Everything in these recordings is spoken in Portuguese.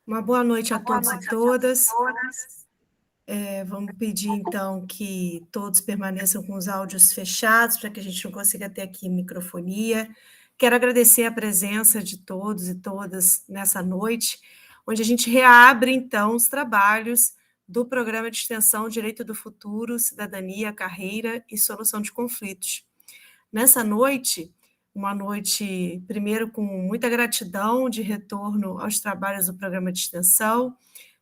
Uma boa noite a todos e todas. Vamos pedir, então, que todos permaneçam com os áudios fechados, para que a gente não consiga ter aqui microfonia. Quero agradecer a presença de todos e todas nessa noite, onde a gente reabre, então, os trabalhos do Programa de Extensão Direito do Futuro, Cidadania, Carreira e Solução de Conflitos. Nessa noite, uma noite, primeiro, com muita gratidão de retorno aos trabalhos do Programa de Extensão,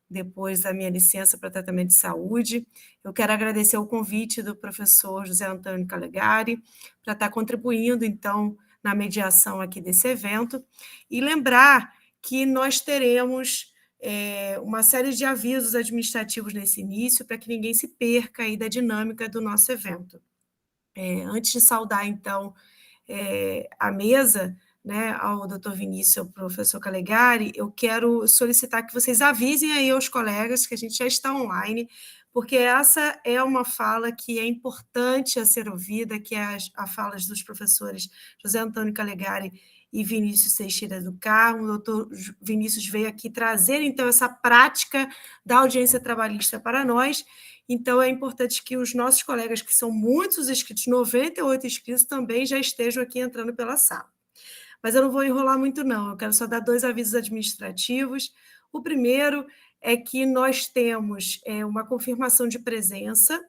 depois da minha licença para tratamento de saúde. Eu quero agradecer o convite do professor José Antônio Calegari para estar contribuindo, então, na mediação aqui desse evento, e lembrar que nós teremos uma série de avisos administrativos nesse início, para que ninguém se perca aí da dinâmica do nosso evento. Antes de saudar, então, a mesa, né, ao doutor Vinícius e ao professor Calegari, eu quero solicitar que vocês avisem aí aos colegas que a gente já está online, porque essa é uma fala que é importante a ser ouvida, que é a fala dos professores José Antônio Calegari e Vinícius Teixeira do Carmo. O doutor Vinícius veio aqui trazer, então, essa prática da audiência trabalhista para nós. Então, é importante que os nossos colegas, que são muitos inscritos, 98 inscritos, também já estejam aqui entrando pela sala. Mas eu não vou enrolar muito, não. Eu quero só dar 2 avisos administrativos. O primeiro é que nós temos uma confirmação de presença,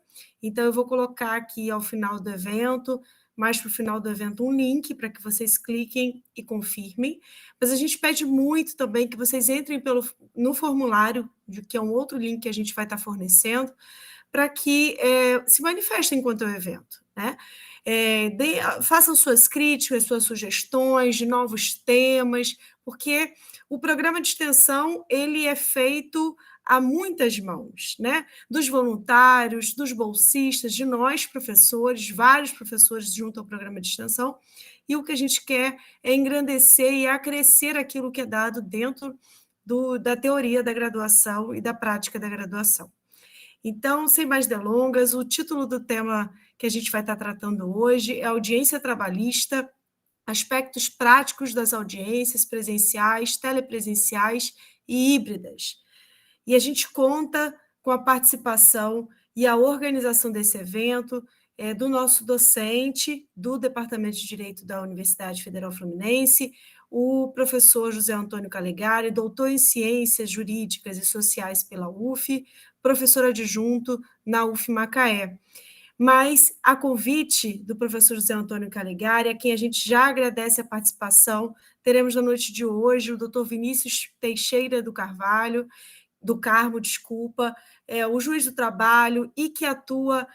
então eu vou colocar aqui ao final do evento, mais para o final do evento, um link para que vocês cliquem e confirmem, mas a gente pede muito também que vocês entrem no formulário, que é um outro link que a gente vai estar fornecendo, para que se manifestem quanto ao evento, né? Façam suas críticas, suas sugestões de novos temas, porque o programa de extensão ele é feito a muitas mãos, né? Dos voluntários, dos bolsistas, de nós, professores, vários professores junto ao programa de extensão, e o que a gente quer é engrandecer e acrescer aquilo que é dado dentro da teoria da graduação e da prática da graduação. Então, sem mais delongas, o título do tema que a gente vai estar tratando hoje é Audiência Trabalhista, aspectos práticos das audiências presenciais, telepresenciais e híbridas. E a gente conta com a participação e a organização desse evento do nosso docente do Departamento de Direito da Universidade Federal Fluminense, o professor José Antônio Calegari, doutor em Ciências Jurídicas e Sociais pela UF, professor adjunto na UF Macaé. Mas, a convite do professor José Antônio Calegari, a quem a gente já agradece a participação, teremos na noite de hoje o doutor Vinícius Teixeira do Carmo, o juiz do trabalho e que atua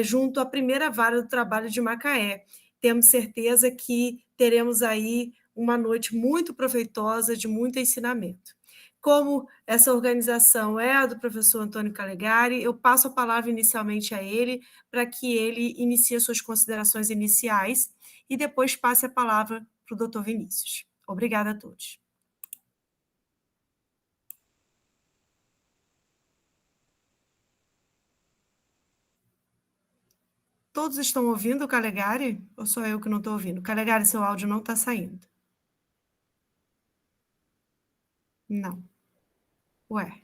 junto à primeira vara do trabalho de Macaé. Temos certeza que teremos aí uma noite muito proveitosa, de muito ensinamento. Como essa organização é a do professor Antônio Calegari, eu passo a palavra inicialmente a ele, para que ele inicie as suas considerações iniciais e depois passe a palavra para o doutor Vinícius. Obrigada a todos. Todos estão ouvindo o Calegari? Ou sou eu que não estou ouvindo? Calegari, seu áudio não está saindo. Não. Ué.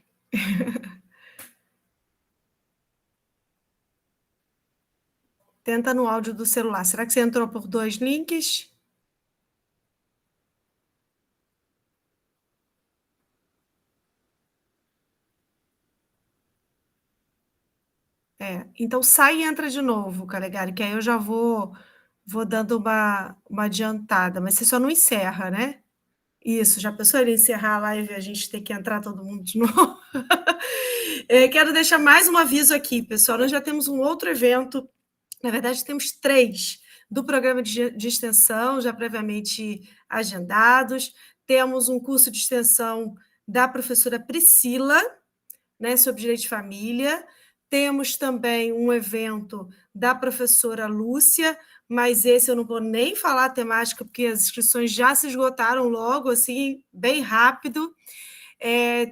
Tenta no áudio do celular. Será que você entrou por 2 links? Então sai e entra de novo, Calegari, que aí eu já vou dando uma adiantada, mas você só não encerra, né? Isso, já pensou ele encerrar a live e a gente ter que entrar todo mundo de novo? Quero deixar mais um aviso aqui, pessoal. Nós já temos um outro evento, na verdade, temos 3 do programa de extensão, já previamente agendados. Temos um curso de extensão da professora Priscila, né, sobre direito de família. Temos também um evento da professora Lúcia, mas esse eu não vou nem falar a temática, porque as inscrições já se esgotaram logo, assim, bem rápido.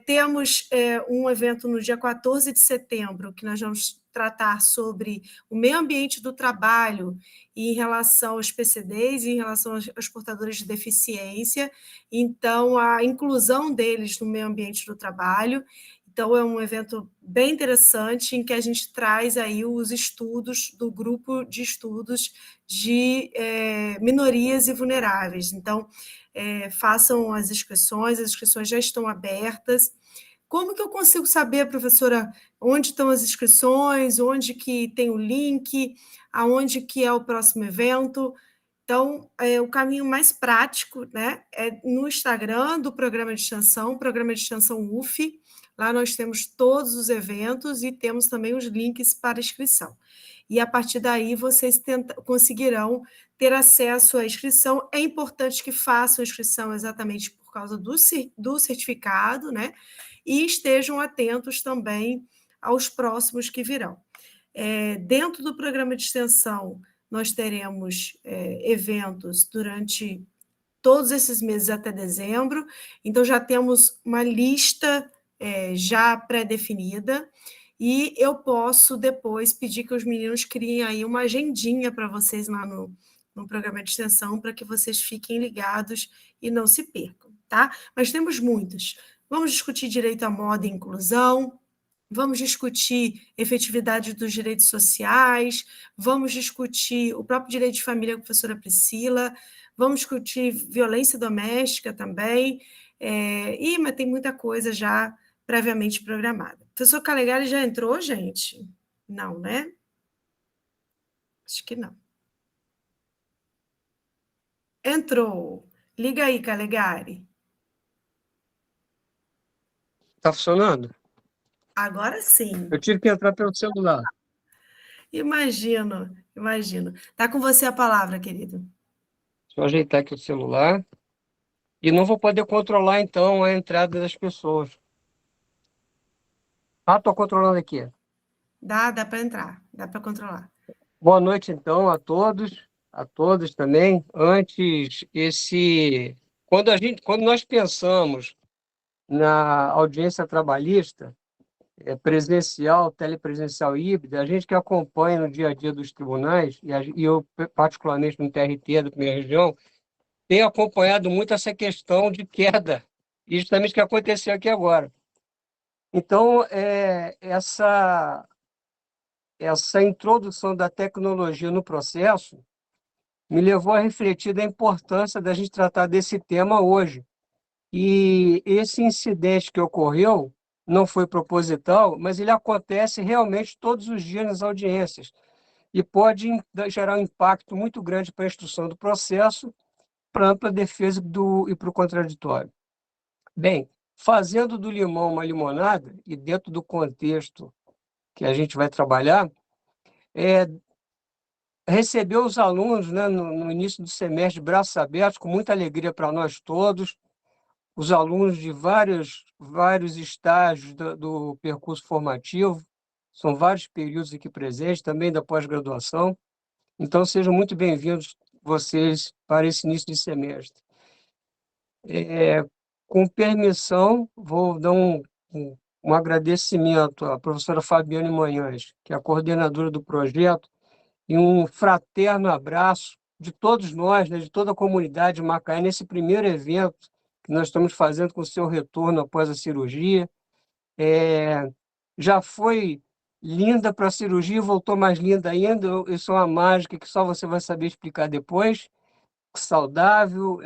Temos um evento no dia 14 de setembro, que nós vamos tratar sobre o meio ambiente do trabalho em relação aos PCDs, em relação aos portadores de deficiência, então, a inclusão deles no meio ambiente do trabalho. Então, é um evento bem interessante, em que a gente traz aí os estudos do grupo de estudos de minorias e vulneráveis. Então, façam as inscrições já estão abertas. Como que eu consigo saber, professora, onde estão as inscrições, onde que tem o link, aonde que é o próximo evento? Então, o caminho mais prático, né, é no Instagram do Programa de Extensão UF. Lá nós temos todos os eventos e temos também os links para inscrição. E, a partir daí, vocês conseguirão ter acesso à inscrição. É importante que façam a inscrição exatamente por causa do certificado, né? E estejam atentos também aos próximos que virão. Dentro do programa de extensão, nós teremos eventos durante todos esses meses até dezembro, então já temos uma lista já pré-definida, e eu posso depois pedir que os meninos criem aí uma agendinha para vocês lá no programa de extensão, para que vocês fiquem ligados e não se percam, tá? Mas temos muitos. Vamos discutir direito à moda e inclusão, vamos discutir efetividade dos direitos sociais, vamos discutir o próprio direito de família com a professora Priscila, vamos discutir violência doméstica também, mas tem muita coisa já previamente programada. O professor Calegari já entrou, gente? Não, né? Acho que não. Entrou. Liga aí, Calegari. Está funcionando? Agora sim. Eu tive que entrar pelo celular. Imagino. Está com você a palavra, querido. Deixa eu ajeitar aqui o celular. E não vou poder controlar, então, a entrada das pessoas. Estou controlando aqui. Dá para entrar, dá para controlar. Boa noite, então, a todos também. Antes, quando nós pensamos na audiência trabalhista, presencial, telepresencial e híbrida, a gente que acompanha no dia a dia dos tribunais, e eu, particularmente no TRT da primeira região, tenho acompanhado muito essa questão de queda, e justamente o que aconteceu aqui agora. Então, essa introdução da tecnologia no processo me levou a refletir da importância da gente tratar desse tema hoje. E esse incidente que ocorreu não foi proposital, mas ele acontece realmente todos os dias nas audiências e pode gerar um impacto muito grande para a instrução do processo, para a ampla defesa e para o contraditório. Bem, fazendo do limão uma limonada, e dentro do contexto que a gente vai trabalhar, recebeu os alunos, né, no início do semestre, de braços abertos, com muita alegria para nós todos, os alunos de vários estágios do percurso formativo, são vários períodos aqui presentes, também da pós-graduação. Então, sejam muito bem-vindos vocês para esse início de semestre. Com permissão, vou dar um agradecimento à professora Fabiane Manhães, que é a coordenadora do projeto, e um fraterno abraço de todos nós, né, de toda a comunidade de Macaé, nesse primeiro evento que nós estamos fazendo com o seu retorno após a cirurgia. Já foi linda para a cirurgia, voltou mais linda ainda. Isso é uma mágica que só você vai saber explicar depois. Saudável,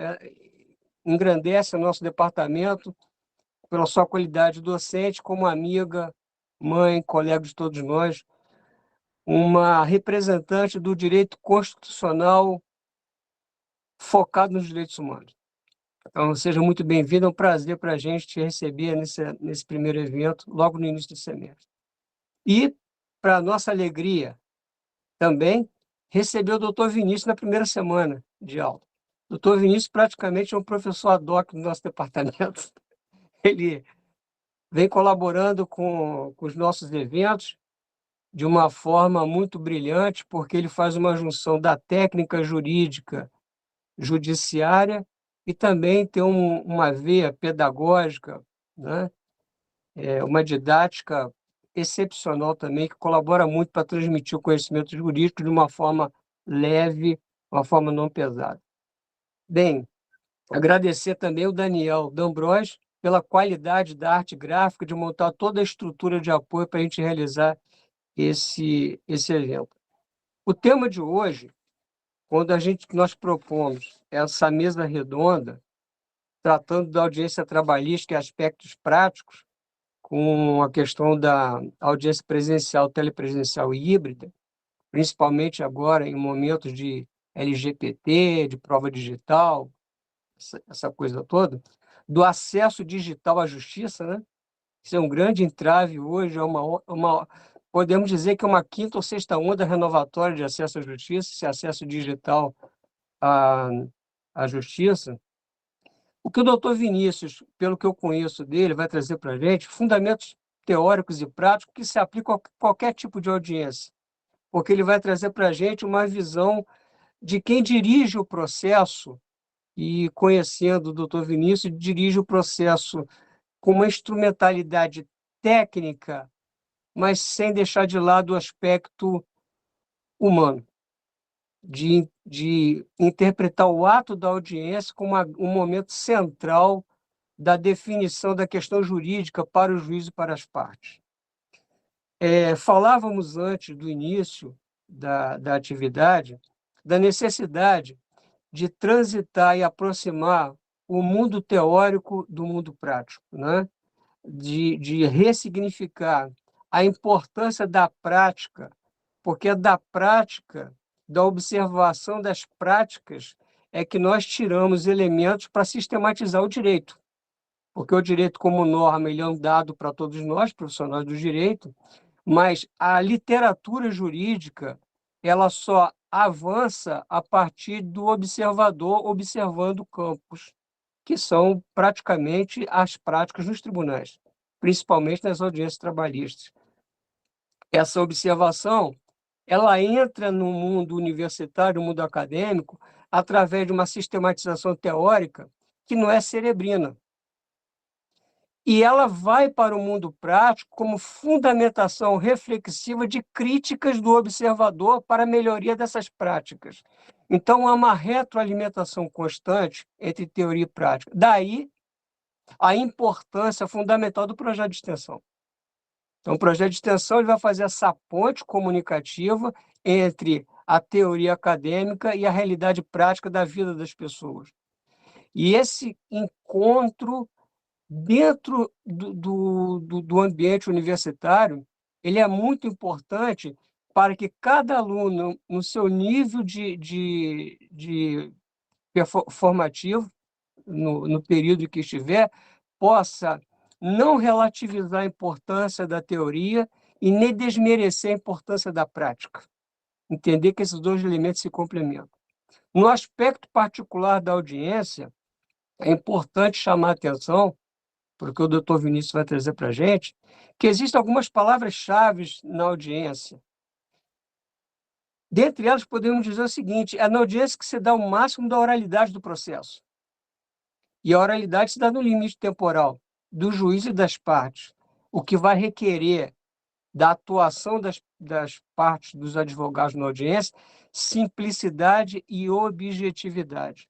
engrandece o nosso departamento pela sua qualidade docente, como amiga, mãe, colega de todos nós, uma representante do direito constitucional focado nos direitos humanos. Então, seja muito bem-vindo, é um prazer para a gente te receber nesse primeiro evento, logo no início do semestre. E, para nossa alegria, também recebeu o doutor Vinícius na primeira semana de aula. O doutor Vinícius praticamente é um professor ad hoc do nosso departamento. Ele vem colaborando com os nossos eventos de uma forma muito brilhante, porque ele faz uma junção da técnica jurídica judiciária e também tem uma veia pedagógica né? É uma didática excepcional também, que colabora muito para transmitir o conhecimento jurídico de uma forma leve, uma forma não pesada. Bem, agradecer também o Daniel D'Ambros pela qualidade da arte gráfica, de montar toda a estrutura de apoio para a gente realizar esse evento. O tema de hoje, quando nós propomos essa mesa redonda, tratando da audiência trabalhista e aspectos práticos, com a questão da audiência presencial, telepresencial e híbrida, principalmente agora em momentos de LGPT, de prova digital, essa coisa toda, do acesso digital à justiça, né? Isso é um grande entrave hoje, podemos dizer que é uma quinta ou sexta onda renovatória de acesso à justiça, esse acesso digital à, à justiça. O que o doutor Vinícius, pelo que eu conheço dele, vai trazer para a gente, fundamentos teóricos e práticos que se aplicam a qualquer tipo de audiência, porque ele vai trazer para a gente uma visão de quem dirige o processo, e conhecendo o doutor Vinícius, dirige o processo com uma instrumentalidade técnica, mas sem deixar de lado o aspecto humano, de interpretar o ato da audiência como um momento central da definição da questão jurídica para o juiz e para as partes. Falávamos antes do início da atividade da necessidade de transitar e aproximar o mundo teórico do mundo prático, né? De ressignificar a importância da prática, porque é da prática, da observação das práticas, é que nós tiramos elementos para sistematizar o direito. Porque o direito, como norma, ele é um dado para todos nós, profissionais do direito, mas a literatura jurídica ela só avança a partir do observador observando campos, que são praticamente as práticas nos tribunais, principalmente nas audiências trabalhistas. Essa observação ela entra no mundo universitário, no mundo acadêmico, através de uma sistematização teórica que não é cerebrina. E ela vai para o mundo prático como fundamentação reflexiva de críticas do observador para a melhoria dessas práticas. Então, há uma retroalimentação constante entre teoria e prática. Daí, a importância fundamental do projeto de extensão. Então, o projeto de extensão ele vai fazer essa ponte comunicativa entre a teoria acadêmica e a realidade prática da vida das pessoas. E esse encontro dentro do ambiente universitário, ele é muito importante para que cada aluno, no seu nível de formativo, no período em que estiver, possa não relativizar a importância da teoria e nem desmerecer a importância da prática. Entender que esses dois elementos se complementam. No aspecto particular da audiência, é importante chamar a atenção porque o doutor Vinícius vai trazer para a gente, que existem algumas palavras-chave na audiência. Dentre elas, podemos dizer o seguinte, é na audiência que se dá o máximo da oralidade do processo. E a oralidade se dá no limite temporal do juiz e das partes, o que vai requerer da atuação das partes dos advogados na audiência, simplicidade e objetividade.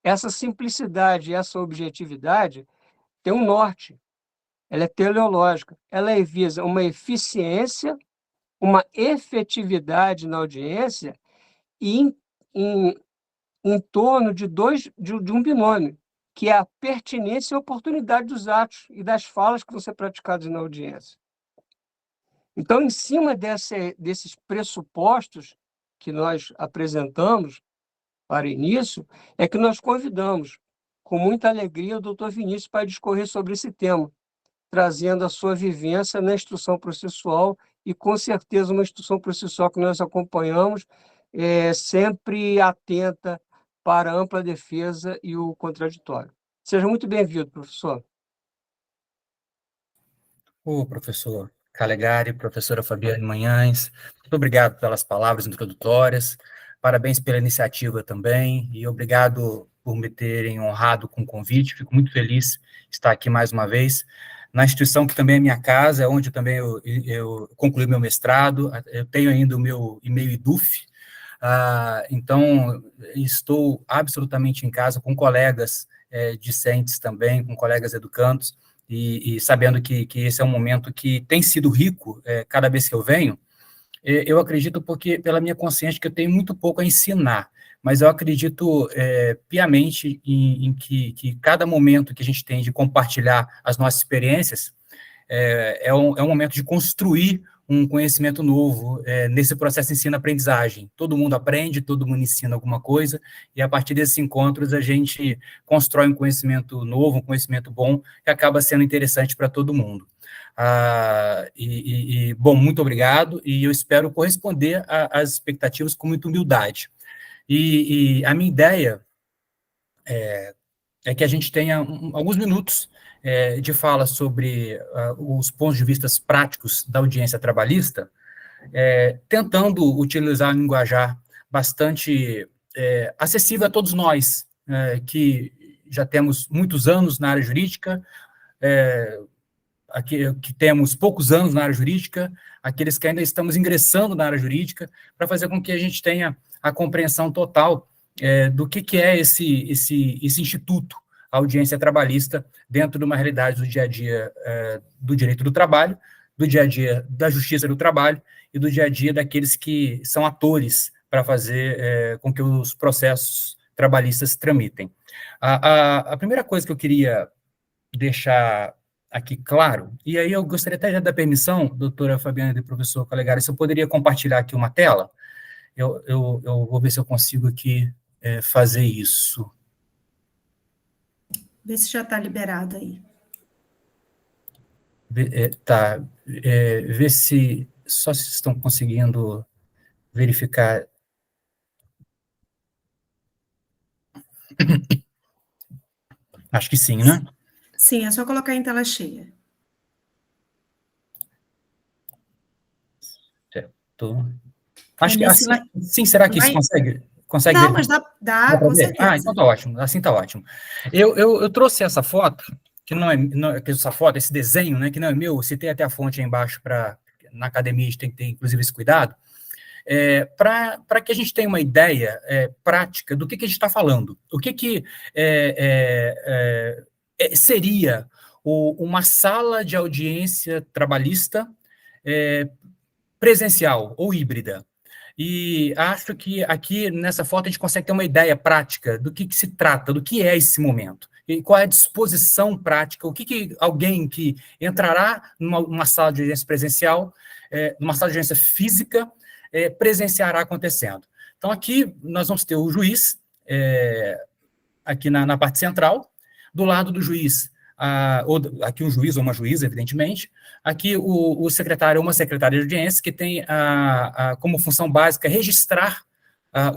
Essa simplicidade e essa objetividade tem um norte. Ela é teleológica, ela visa uma eficiência, uma efetividade na audiência e em torno de um binômio, que é a pertinência e a oportunidade dos atos e das falas que vão ser praticados na audiência. Então, em cima desses pressupostos que nós apresentamos para início, é que nós convidamos, com muita alegria, o doutor Vinícius para discorrer sobre esse tema, trazendo a sua vivência na instrução processual e, com certeza, uma instrução processual que nós acompanhamos, sempre atenta para a ampla defesa e o contraditório. Seja muito bem-vindo, professor. Professor Calegari, professora Fabiane Manhães, muito obrigado pelas palavras introdutórias, parabéns pela iniciativa também, e obrigado por me terem honrado com o convite. Fico muito feliz de estar aqui mais uma vez, na instituição que também é minha casa, onde também eu concluí meu mestrado. Eu tenho ainda o meu e-mail IDUF, então estou absolutamente em casa, com colegas discentes também, com colegas educandos, e sabendo que esse é um momento que tem sido rico cada vez que eu venho. Eu acredito pela minha consciência que eu tenho muito pouco a ensinar, mas eu acredito piamente em que cada momento que a gente tem de compartilhar as nossas experiências é um momento de construir um conhecimento novo nesse processo de ensino-aprendizagem. Todo mundo aprende, todo mundo ensina alguma coisa, e a partir desses encontros a gente constrói um conhecimento novo, um conhecimento bom, que acaba sendo interessante para todo mundo. Bom, muito obrigado, e eu espero corresponder às expectativas com muita humildade. E a minha ideia é que a gente tenha alguns minutos de fala sobre os pontos de vista práticos da audiência trabalhista, tentando utilizar um linguajar bastante acessível a todos nós, que já temos muitos anos na área jurídica, que temos poucos anos na área jurídica, aqueles que ainda estamos ingressando na área jurídica, para fazer com que a gente tenha a compreensão total do que é esse instituto, a audiência trabalhista, dentro de uma realidade do dia a dia do direito do trabalho, do dia a dia da justiça do trabalho e do dia a dia daqueles que são atores para fazer com que os processos trabalhistas tramitem. A primeira coisa que eu queria deixar aqui claro, e aí eu gostaria até já da permissão, doutora Fabiana e professor Calegari, se eu poderia compartilhar aqui uma tela. Eu vou ver se eu consigo aqui fazer isso. Vê se já está liberado aí. Tá. Vê se estão conseguindo verificar. Acho que sim, né? Sim, é só colocar em tela cheia. Certo. Acho que assim, sim, será que isso consegue? Não, mas dá com certeza. Então tá ótimo, assim tá ótimo. Eu trouxe essa foto, que não é essa foto, esse desenho, né, que não é meu, eu citei até a fonte aí embaixo, na academia a gente tem que ter, inclusive, esse cuidado, para que a gente tenha uma ideia prática do que a gente está falando. O que seria uma sala de audiência trabalhista presencial ou híbrida. E acho que aqui, nessa foto, a gente consegue ter uma ideia prática do que se trata, do que é esse momento, e qual é a disposição prática, o que alguém que entrará numa sala de audiência presencial, numa sala de audiência física, presenciará acontecendo. Então, aqui nós vamos ter o juiz, aqui na parte central, do lado do juiz, aqui um juiz ou uma juíza, evidentemente, aqui o secretário ou uma secretária de audiência que tem como função básica registrar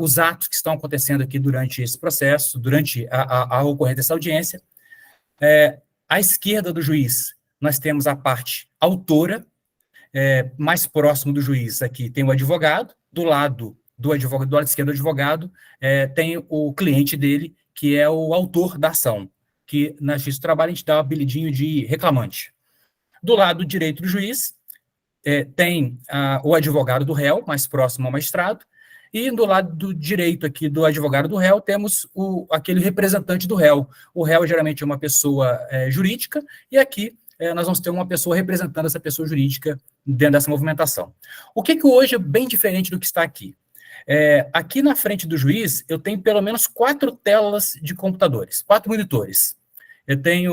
os atos que estão acontecendo aqui durante esse processo, durante a ocorrência dessa audiência. À esquerda do juiz, nós temos a parte autora, mais próximo do juiz aqui tem o advogado, do lado esquerdo do advogado, tem o cliente dele, que é o autor da ação, que na justiça do trabalho a gente dá o apelidinho de reclamante. Do lado direito do juiz, tem o advogado do réu, mais próximo ao magistrado, e do lado do direito aqui do advogado do réu, temos aquele representante do réu. O réu geralmente é uma pessoa jurídica, e aqui nós vamos ter uma pessoa representando essa pessoa jurídica dentro dessa movimentação. O que hoje é bem diferente do que está aqui? Aqui na frente do juiz, eu tenho pelo menos 4 telas de computadores, 4 monitores. Eu tenho,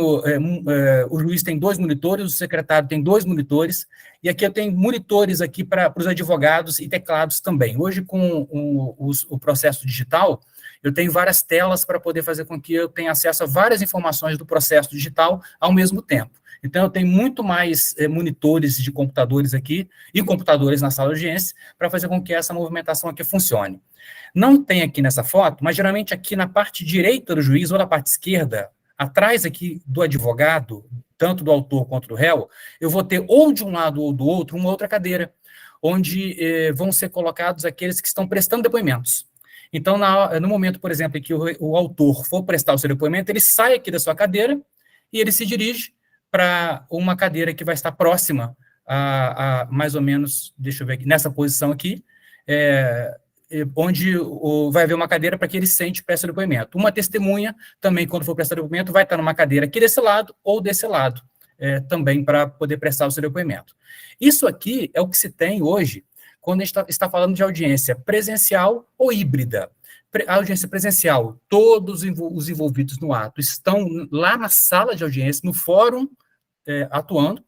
o juiz tem 2 monitores, o secretário tem 2 monitores, e aqui eu tenho monitores aqui para os advogados e teclados também. Hoje, com o processo digital, eu tenho várias telas para poder fazer com que eu tenha acesso a várias informações do processo digital ao mesmo tempo. Então, eu tenho muito mais monitores de computadores aqui e computadores na sala de audiência para fazer com que essa movimentação aqui funcione. Não tem aqui nessa foto, mas geralmente aqui na parte direita do juiz ou na parte esquerda, atrás aqui do advogado, tanto do autor quanto do réu, eu vou ter ou de um lado ou do outro uma outra cadeira, onde vão ser colocados aqueles que estão prestando depoimentos. Então, no momento, por exemplo, em que o autor for prestar o seu depoimento, ele sai aqui da sua cadeira e ele se dirige para uma cadeira que vai estar próxima a mais ou menos, deixa eu ver aqui, nessa posição aqui, onde vai haver uma cadeira para que ele sente e preste o depoimento. Uma testemunha, também, quando for prestar o depoimento, vai estar numa cadeira aqui desse lado ou desse lado, também para poder prestar o seu depoimento. Isso aqui é o que se tem hoje quando a gente está falando de audiência presencial ou híbrida. A audiência presencial, todos os envolvidos no ato estão lá na sala de audiência, no fórum, atuando,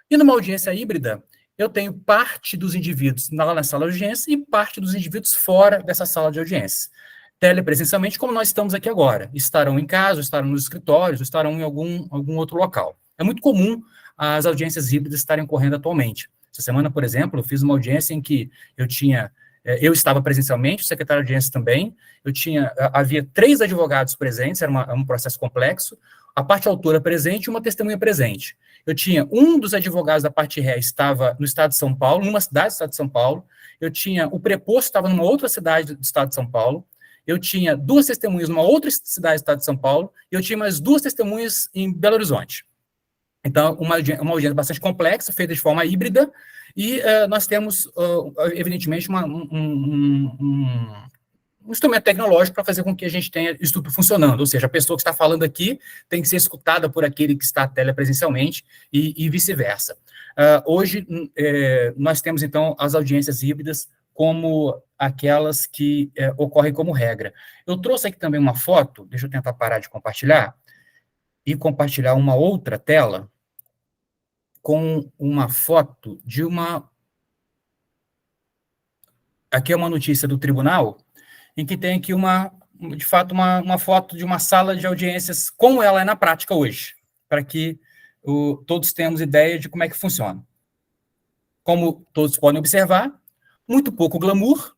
e numa audiência híbrida, eu tenho parte dos indivíduos lá na sala de audiência e parte dos indivíduos fora dessa sala de audiência. Telepresencialmente, como nós estamos aqui agora. Estarão em casa, estarão nos escritórios, estarão em algum outro local. É muito comum as audiências híbridas estarem ocorrendo atualmente. Essa semana, por exemplo, eu fiz uma audiência em que eu estava presencialmente, o secretário de audiência também, havia 3 advogados presentes, era um processo complexo, a parte autora presente e uma testemunha presente. Eu tinha um dos advogados da parte ré estava no estado de São Paulo, numa cidade do estado de São Paulo, eu tinha o preposto estava numa outra cidade do estado de São Paulo, eu tinha 2 testemunhas numa outra cidade do estado de São Paulo, e eu tinha mais 2 testemunhas em Belo Horizonte. Então, uma audiência bastante complexa, feita de forma híbrida, e nós temos, evidentemente, um instrumento tecnológico para fazer com que a gente tenha isso tudo funcionando, ou seja, a pessoa que está falando aqui tem que ser escutada por aquele que está telepresencialmente e vice-versa. Hoje, nós temos, então, as audiências híbridas como aquelas que ocorrem como regra. Eu trouxe aqui também uma foto, deixa eu tentar parar de compartilhar, e compartilhar uma outra tela com uma foto de Aqui é uma notícia do tribunal, em que tem aqui, de fato, uma foto de uma sala de audiências, como ela é na prática hoje, para que todos tenhamos ideia de como é que funciona. Como todos podem observar, muito pouco glamour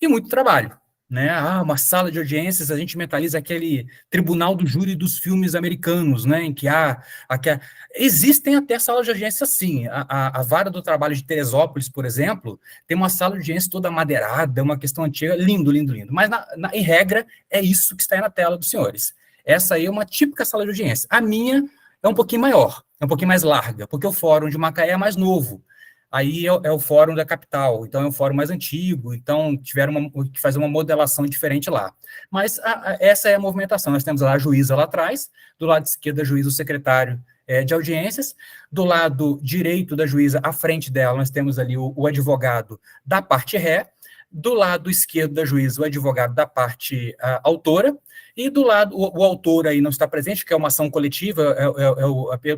e muito trabalho. Né? Uma sala de audiências, a gente mentaliza aquele tribunal do júri dos filmes americanos, né? Em que existem até salas de audiência sim. A vara do trabalho de Teresópolis, por exemplo, tem uma sala de audiência toda madeirada, uma questão antiga, lindo, lindo, lindo. Mas, em regra, é isso que está aí na tela dos senhores. Essa aí é uma típica sala de audiência. A minha é um pouquinho maior, é um pouquinho mais larga, porque o fórum de Macaé é mais novo. Aí é o fórum da capital, então é um fórum mais antigo, então tiveram que fazer uma modelação diferente lá. Mas essa é a movimentação, nós temos lá a juíza lá atrás, do lado esquerdo da juíza o secretário de audiências, do lado direito da juíza, à frente dela, nós temos ali o advogado da parte ré, do lado esquerdo da juíza, o advogado da parte autora, e do lado, o autor aí não está presente, que é uma ação coletiva,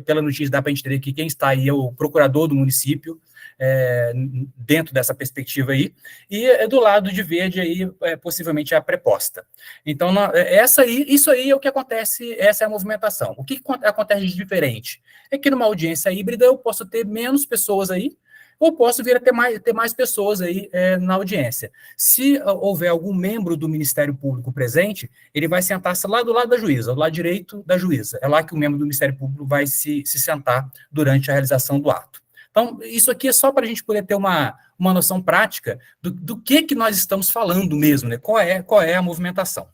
pela notícia dá para a gente entender que quem está aí é o procurador do município, dentro dessa perspectiva aí, e do lado de verde aí, possivelmente a preposta. Então, isso aí é o que acontece, essa é a movimentação. O que acontece de diferente? É que numa audiência híbrida eu posso ter menos pessoas aí, ou posso vir a ter mais pessoas aí na audiência. Se houver algum membro do Ministério Público presente, ele vai sentar-se lá do lado da juíza, do lado direito da juíza. É lá que o membro do Ministério Público vai se sentar durante a realização do ato. Então, isso aqui é só para a gente poder ter uma noção prática do que nós estamos falando mesmo, né? Qual é a movimentação.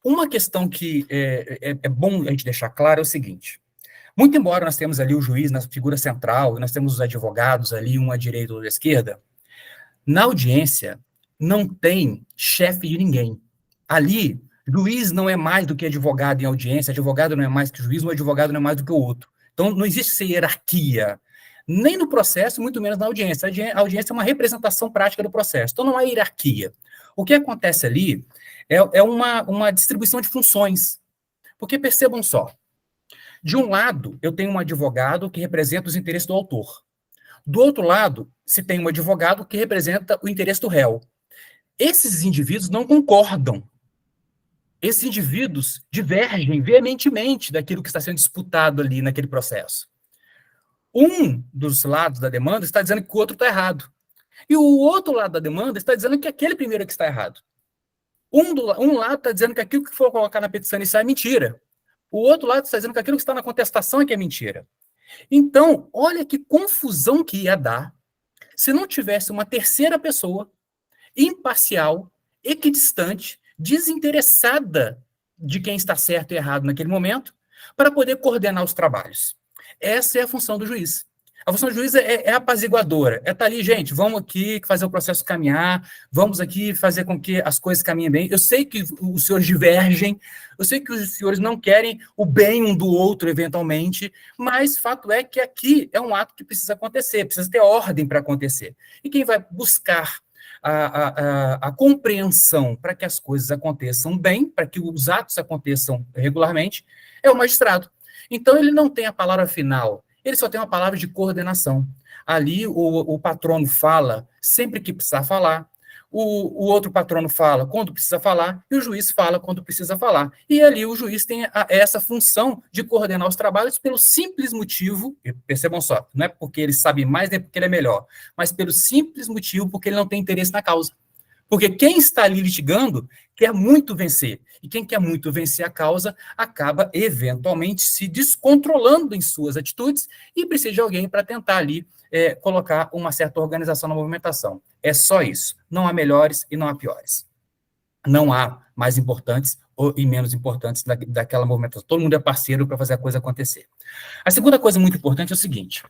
Uma questão que é bom a gente deixar claro é o seguinte: muito embora nós temos ali o juiz na figura central, nós temos os advogados ali, um à direita e outro à esquerda, na audiência não tem chefe de ninguém. Ali, juiz não é mais do que advogado em audiência, advogado não é mais que juiz, um advogado não é mais do que o outro. Então, não existe essa hierarquia, nem no processo, muito menos na audiência. A audiência é uma representação prática do processo, então não há hierarquia. O que acontece ali é uma distribuição de funções, porque percebam só, de um lado, eu tenho um advogado que representa os interesses do autor. Do outro lado, se tem um advogado que representa o interesse do réu. Esses indivíduos não concordam. Esses indivíduos divergem veementemente daquilo que está sendo disputado ali naquele processo. Um dos lados da demanda está dizendo que o outro está errado. E o outro lado da demanda está dizendo que aquele primeiro é que está errado. Um lado está dizendo que aquilo que for colocar na petição inicial é mentira. O outro lado está dizendo que aquilo que está na contestação é que é mentira. Então, olha que confusão que ia dar se não tivesse uma terceira pessoa, imparcial, equidistante, desinteressada de quem está certo e errado naquele momento, para poder coordenar os trabalhos. Essa é a função do juiz. A função do juiz é apaziguadora, é estar ali, gente, vamos aqui fazer o processo caminhar, vamos aqui fazer com que as coisas caminhem bem. Eu sei que os senhores divergem, eu sei que os senhores não querem o bem um do outro, eventualmente, mas fato é que aqui é um ato que precisa acontecer, precisa ter ordem para acontecer. E quem vai buscar a compreensão para que as coisas aconteçam bem, para que os atos aconteçam regularmente, é o magistrado. Então, ele não tem a palavra final, ele só tem uma palavra de coordenação. Ali, o patrono fala sempre que precisar falar, o outro patrono fala quando precisa falar, e o juiz fala quando precisa falar. E ali o juiz tem essa função de coordenar os trabalhos pelo simples motivo, percebam só, não é porque ele sabe mais, nem porque ele é melhor, mas pelo simples motivo porque ele não tem interesse na causa. Porque quem está ali litigando quer muito vencer. E quem quer muito vencer a causa acaba, eventualmente, se descontrolando em suas atitudes e precisa de alguém para tentar ali colocar uma certa organização na movimentação. É só isso. Não há melhores e não há piores. Não há mais importantes e menos importantes daquela movimentação. Todo mundo é parceiro para fazer a coisa acontecer. A segunda coisa muito importante é o seguinte.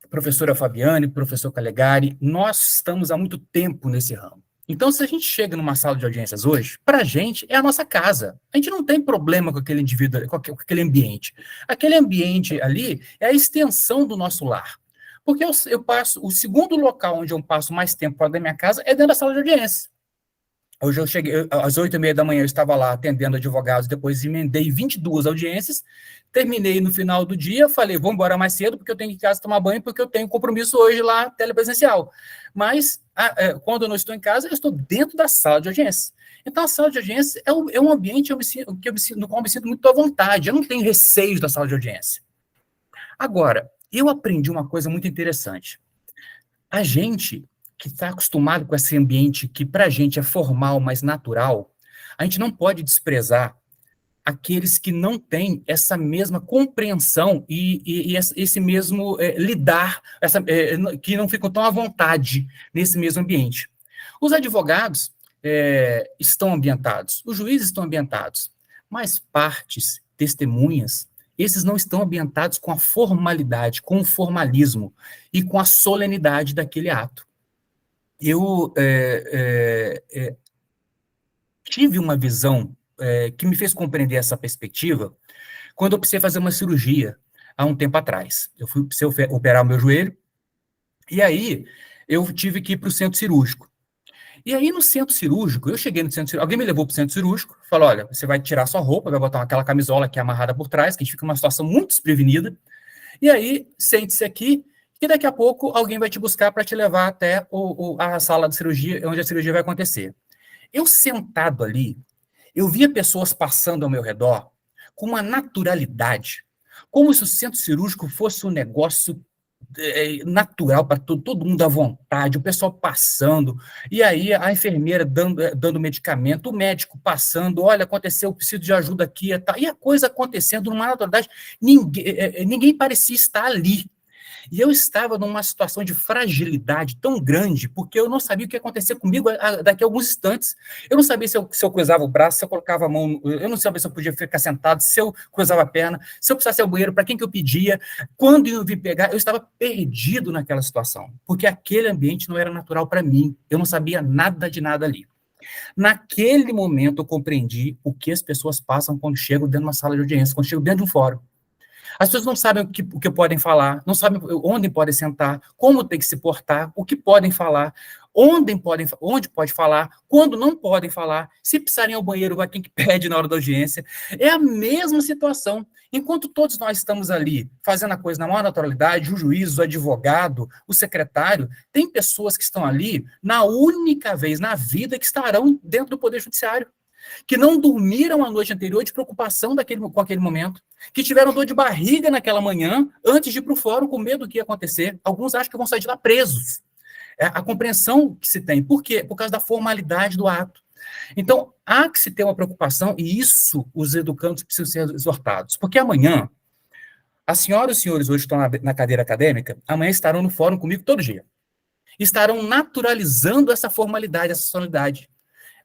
Professora Fabiane, professor Calegari, nós estamos há muito tempo nesse ramo. Então, se a gente chega numa sala de audiências hoje, para a gente é a nossa casa. A gente não tem problema com aquele indivíduo, com aquele ambiente. Aquele ambiente ali é a extensão do nosso lar. Porque eu passo, o segundo local onde eu passo mais tempo fora da minha casa é dentro da sala de audiência. Hoje eu cheguei, às 8h30 da manhã, eu estava lá atendendo advogados, depois emendei 22 audiências, terminei no final do dia, falei, vou embora mais cedo, porque eu tenho que ir em casa tomar banho, porque eu tenho compromisso hoje lá, telepresencial. Mas, quando eu não estou em casa, eu estou dentro da sala de audiência. Então, a sala de audiência é um ambiente no qual eu me sinto muito à vontade, eu não tenho receios da sala de audiência. Agora, eu aprendi uma coisa muito interessante. A gente que está acostumado com esse ambiente que para a gente é formal, mas natural, a gente não pode desprezar aqueles que não têm essa mesma compreensão e esse mesmo lidar, que não ficam tão à vontade nesse mesmo ambiente. Os advogados estão ambientados, os juízes estão ambientados, mas partes, testemunhas, esses não estão ambientados com a formalidade, com o formalismo e com a solenidade daquele ato. Eu tive uma visão que me fez compreender essa perspectiva quando eu precisei fazer uma cirurgia há um tempo atrás. Eu precisei operar o meu joelho, e aí eu tive que ir para o centro cirúrgico. E aí no centro cirúrgico, eu cheguei no centro cirúrgico, alguém me levou para o centro cirúrgico, falou, olha, você vai tirar sua roupa, vai botar aquela camisola que é amarrada por trás, que a gente fica numa situação muito desprevenida, e aí sente-se aqui, que daqui a pouco alguém vai te buscar para te levar até a sala de cirurgia, onde a cirurgia vai acontecer. Eu sentado ali, eu via pessoas passando ao meu redor com uma naturalidade, como se o centro cirúrgico fosse um negócio natural para todo mundo à vontade, o pessoal passando, e aí a enfermeira dando medicamento, o médico passando, olha, aconteceu, eu preciso de ajuda aqui, e a coisa acontecendo numa naturalidade, ninguém parecia estar ali. E eu estava numa situação de fragilidade tão grande, porque eu não sabia o que ia acontecer comigo daqui a alguns instantes. Eu não sabia se eu cruzava o braço, se eu colocava a mão, eu não sabia se eu podia ficar sentado, se eu cruzava a perna, se eu precisasse ir ao banheiro, para quem que eu pedia, quando eu vi pegar, eu estava perdido naquela situação, porque aquele ambiente não era natural para mim, eu não sabia nada de nada ali. Naquele momento eu compreendi o que as pessoas passam quando chegam dentro de uma sala de audiência, quando chegam dentro de um fórum. As pessoas não sabem o que podem falar, não sabem onde podem sentar, como tem que se portar, o que podem falar, onde pode falar, quando não podem falar, se precisarem ir ao banheiro, vai quem que pede na hora da audiência. É a mesma situação. Enquanto todos nós estamos ali fazendo a coisa na maior naturalidade, o juiz, o advogado, o secretário, tem pessoas que estão ali na única vez na vida que estarão dentro do Poder Judiciário, que não dormiram a noite anterior de preocupação com aquele momento, que tiveram dor de barriga naquela manhã, antes de ir para o fórum com medo do que ia acontecer. Alguns acham que vão sair de lá presos. A compreensão que se tem. Por quê? Por causa da formalidade do ato. Então, há que se ter uma preocupação, e isso os educandos precisam ser exortados. Porque amanhã, as senhoras e os senhores hoje estão na cadeira acadêmica, amanhã estarão no fórum comigo todo dia. estarão naturalizando essa formalidade, essa solenidade.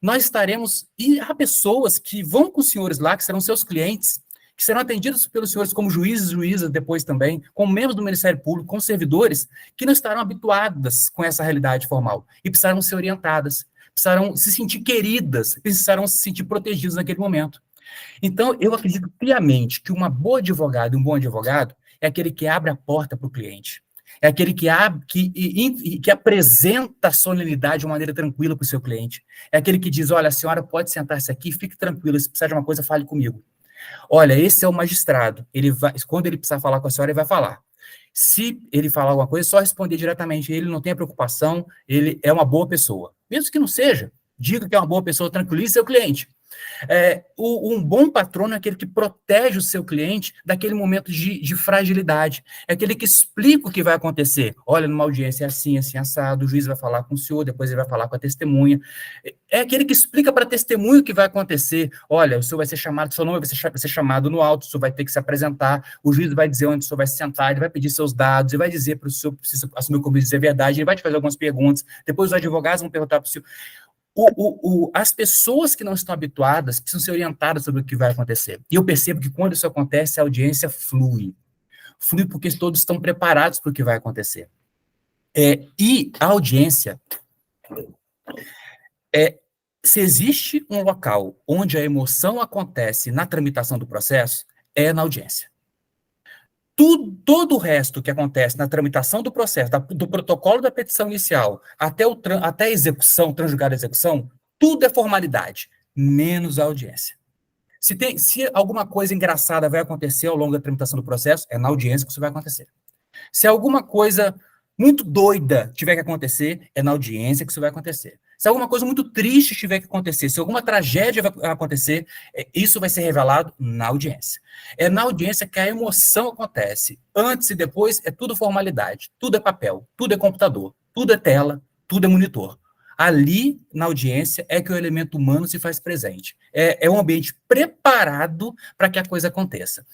Nós estaremos, e há pessoas que vão com os senhores lá, que serão seus clientes, que serão atendidos pelos senhores como juízes e juízas depois também, como membros do Ministério Público, como servidores, que não estarão habituadas com essa realidade formal e precisarão ser orientadas, precisarão se sentir queridas, precisarão se sentir protegidas naquele momento. Então, eu acredito piamente que uma boa advogada e um bom advogado é aquele que abre a porta para o cliente, é aquele que apresenta a solenidade de uma maneira tranquila para o seu cliente, é aquele que diz, olha, a senhora pode sentar-se aqui, fique tranquila, se precisar de uma coisa, fale comigo. Olha, esse é o magistrado, quando ele precisar falar com a senhora, ele vai falar. Se ele falar alguma coisa, é só responder diretamente, ele não tem preocupação, ele é uma boa pessoa. Mesmo que não seja, diga que é uma boa pessoa, tranquilize seu cliente. Um bom patrono é aquele que protege o seu cliente daquele momento de fragilidade, é aquele que explica o que vai acontecer. Olha, numa audiência é assim, assim, assado, o juiz vai falar com o senhor, depois ele vai falar com a testemunha. É aquele que explica para a testemunha o que vai acontecer. Olha, o senhor vai ser chamado, seu nome vai ser chamado no auto, o senhor vai ter que se apresentar, o juiz vai dizer onde o senhor vai se sentar, ele vai pedir seus dados, ele vai dizer para o senhor, precisa assumir o compromisso de dizer a verdade, ele vai te fazer algumas perguntas, depois os advogados vão perguntar para o senhor. As pessoas que não estão habituadas precisam ser orientadas sobre o que vai acontecer. E eu percebo que quando isso acontece, a audiência flui. Flui porque todos estão preparados para o que vai acontecer. E a audiência, se existe um local onde a emoção acontece na tramitação do processo, é na audiência. Todo o resto que acontece na tramitação do processo, do protocolo da petição inicial, até a execução, transjugada execução, tudo é formalidade, menos a audiência. Se alguma coisa engraçada vai acontecer ao longo da tramitação do processo, é na audiência que isso vai acontecer. Se alguma coisa muito doida tiver que acontecer, é na audiência que isso vai acontecer. Se alguma coisa muito triste tiver que acontecer, se alguma tragédia vai acontecer, isso vai ser revelado na audiência. É na audiência que a emoção acontece. Antes e depois é tudo formalidade, tudo é papel, tudo é computador, tudo é tela, tudo é monitor. Ali, na audiência, é que o elemento humano se faz presente. É um ambiente preparado para que a coisa aconteça.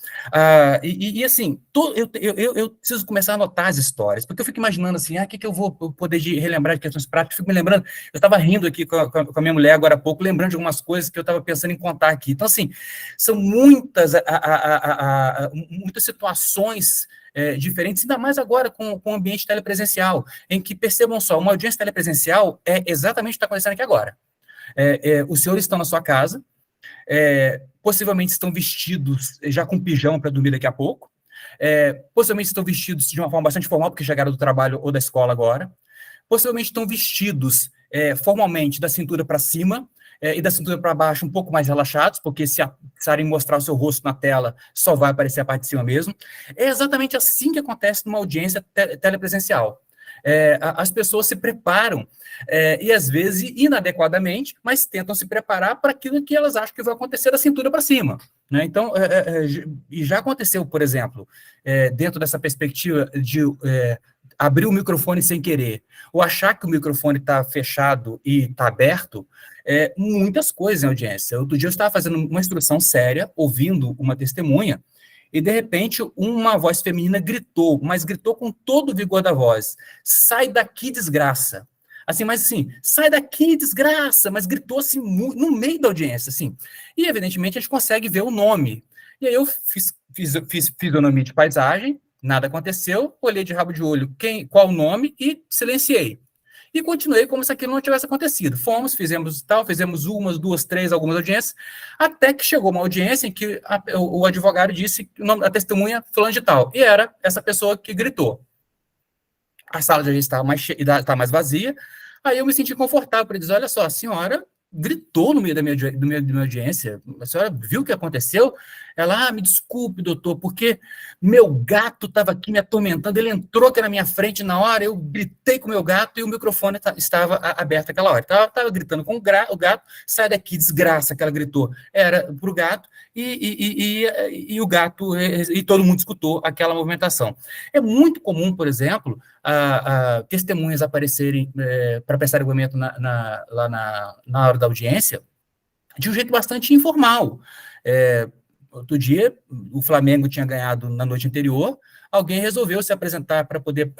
Assim, eu preciso começar a anotar as histórias, porque eu fico imaginando assim, o que eu vou poder relembrar de questões práticas? Fico me lembrando, eu estava rindo aqui com a minha mulher agora há pouco, lembrando de algumas coisas que eu estava pensando em contar aqui. Então, assim, são muitas situações diferentes, ainda mais agora com o ambiente telepresencial, em que, percebam só, uma audiência telepresencial é exatamente o que está acontecendo aqui agora. Os senhores estão na sua casa, possivelmente estão vestidos já com pijama para dormir daqui a pouco, possivelmente estão vestidos de uma forma bastante formal, porque chegaram do trabalho ou da escola agora, possivelmente estão vestidos formalmente da cintura para cima, e da cintura para baixo um pouco mais relaxados, porque se precisarem mostrar o seu rosto na tela, só vai aparecer a parte de cima mesmo. É exatamente assim que acontece numa audiência telepresencial. As pessoas se preparam, e às vezes inadequadamente, mas tentam se preparar para aquilo que elas acham que vai acontecer da cintura para cima. Né? Então, e já aconteceu, por exemplo, dentro dessa perspectiva de abrir o microfone sem querer, ou achar que o microfone está fechado e está aberto, muitas coisas em audiência. Outro dia eu estava fazendo uma instrução séria, ouvindo uma testemunha, e de repente uma voz feminina gritou, mas gritou com todo o vigor da voz, sai daqui, desgraça. Assim, mas assim, sai daqui, desgraça, mas gritou assim, no meio da audiência, assim. E evidentemente a gente consegue ver o nome. E aí eu fiz fisionomia de paisagem, nada aconteceu, olhei de rabo de olho qual o nome e silenciei. E continuei como se aquilo não tivesse acontecido. Fizemos umas, duas, três, algumas audiências, até que chegou uma audiência em que o advogado disse o nome da testemunha fulano de tal, e era essa pessoa que gritou. A sala já estava mais vazia, aí eu me senti confortável para dizer, olha só, a senhora gritou no meio da minha audiência, a senhora viu o que aconteceu? Ela, me desculpe, doutor, porque meu gato estava aqui me atormentando, ele entrou aqui na minha frente na hora, eu gritei com o meu gato e o microfone estava aberto naquela hora. Estava gritando com o gato, sai daqui, desgraça, que ela gritou. Era para o gato e o gato, e todo mundo escutou aquela movimentação. É muito comum, por exemplo, testemunhas aparecerem para prestar depoimento lá na hora da audiência, de um jeito bastante informal. Outro dia, o Flamengo tinha ganhado na noite anterior, alguém resolveu se apresentar para poder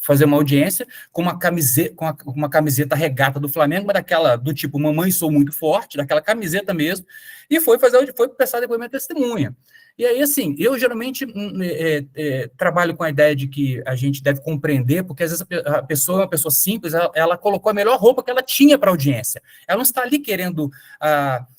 fazer uma audiência com uma camiseta regata do Flamengo, mas daquela do tipo Mamãe Sou Muito Forte, daquela camiseta mesmo, e foi prestar depoimento de testemunha. E aí, assim, eu geralmente trabalho com a ideia de que a gente deve compreender, porque às vezes a pessoa é uma pessoa simples, ela colocou a melhor roupa que ela tinha para a audiência. Ela não está ali querendo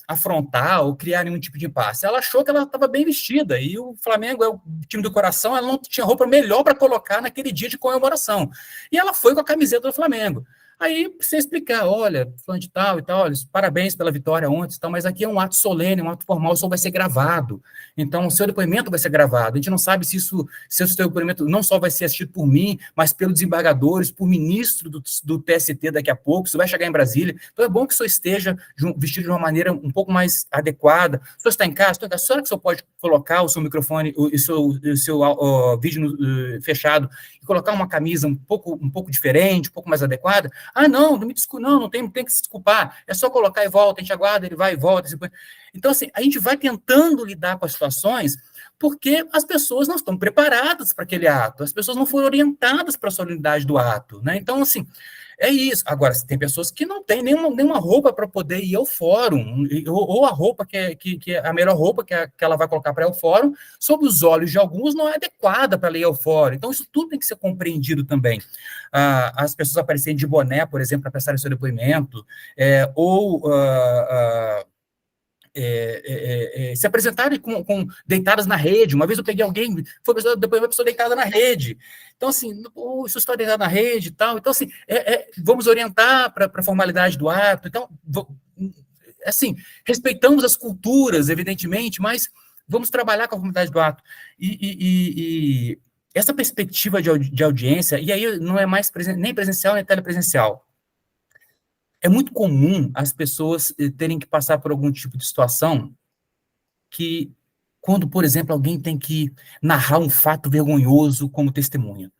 afrontar ou criar nenhum tipo de impasse. Ela achou que ela estava bem vestida, e o Flamengo é o time do coração, ela não tinha roupa melhor para colocar naquele dia de comemoração. E ela foi com a camiseta do Flamengo. Aí você explicar, olha, falando de tal e tal, olha, parabéns pela vitória ontem, tal, mas aqui é um ato solene, um ato formal, o som vai ser gravado. Então, o seu depoimento vai ser gravado. A gente não sabe se o seu depoimento não só vai ser assistido por mim, mas pelos desembargadores, por ministro do TST daqui a pouco, isso vai chegar em Brasília. Então, é bom que o senhor esteja vestido de uma maneira um pouco mais adequada. O senhor está em casa? A senhora que o senhor pode colocar o seu microfone, o seu vídeo fechado, e colocar uma camisa um pouco diferente, um pouco mais adequada? Ah, não me desculpe, não tem que se desculpar, é só colocar e volta, a gente aguarda, ele vai e volta. Então, assim, a gente vai tentando lidar com as situações porque as pessoas não estão preparadas para aquele ato, as pessoas não foram orientadas para a solenidade do ato, né? Então, assim, é isso. Agora, tem pessoas que não têm nenhuma roupa para poder ir ao fórum, ou a roupa que é a melhor roupa que ela vai colocar para ir ao fórum, sob os olhos de alguns, não é adequada para ir ao fórum. Então, isso tudo tem que ser compreendido também. As pessoas aparecerem de boné, por exemplo, para prestarem seu depoimento, se apresentarem deitadas na rede. Uma vez eu peguei alguém, foi depois uma pessoa deitada na rede. Então, assim, isso está deitado na rede e tal. Então, assim, vamos orientar para a formalidade do ato. Então, assim, respeitamos as culturas, evidentemente, mas vamos trabalhar com a formalidade do ato. E essa perspectiva de audiência, e aí não é mais nem presencial nem telepresencial. É muito comum as pessoas terem que passar por algum tipo de situação que, quando, por exemplo, alguém tem que narrar um fato vergonhoso como testemunha.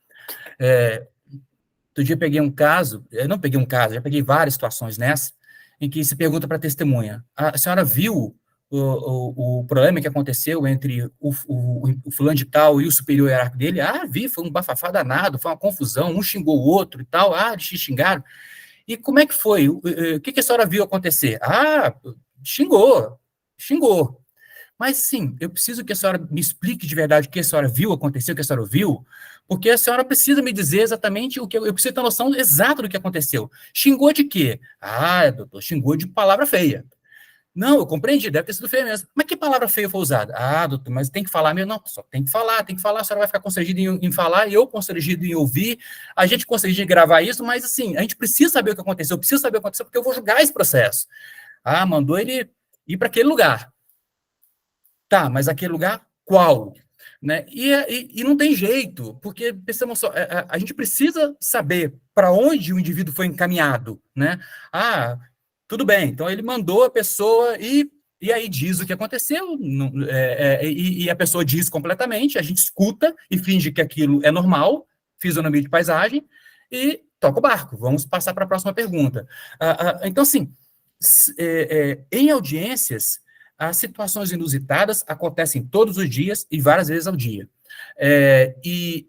Outro dia peguei um caso, não peguei um caso, já peguei várias situações nessa, em que se pergunta para a testemunha: a senhora viu o problema que aconteceu entre o fulano de tal e o superior hierárquico dele? Ah, vi, foi um bafafá danado, foi uma confusão, um xingou o outro e tal, eles se xingaram. E como é que foi? O que a senhora viu acontecer? Ah, xingou. Mas, sim, eu preciso que a senhora me explique de verdade o que a senhora viu acontecer, o que a senhora ouviu, porque a senhora precisa me dizer exatamente o que eu preciso ter noção exata do que aconteceu. Xingou de quê? Ah, doutor, xingou de palavra feia. Não, eu compreendi, deve ter sido feio mesmo. Mas que palavra feia foi usada? Ah, doutor, mas tem que falar mesmo? Não, só tem que falar, a senhora vai ficar constrangida em falar, e eu constrangido em ouvir, a gente constrangido em gravar isso, mas assim, a gente precisa saber o que aconteceu, eu preciso saber o que aconteceu, porque eu vou julgar esse processo. Ah, mandou ele ir para aquele lugar. Tá, mas aquele lugar, qual? Né? E não tem jeito, porque pensamos só, a gente precisa saber para onde o indivíduo foi encaminhado, né? Ah, tudo bem, então ele mandou a pessoa e aí diz o que aconteceu, e a pessoa diz completamente, a gente escuta e finge que aquilo é normal, fisionomia de paisagem, e toca o barco. Vamos passar para a próxima pergunta. Então, assim, em audiências, as situações inusitadas acontecem todos os dias e várias vezes ao dia. E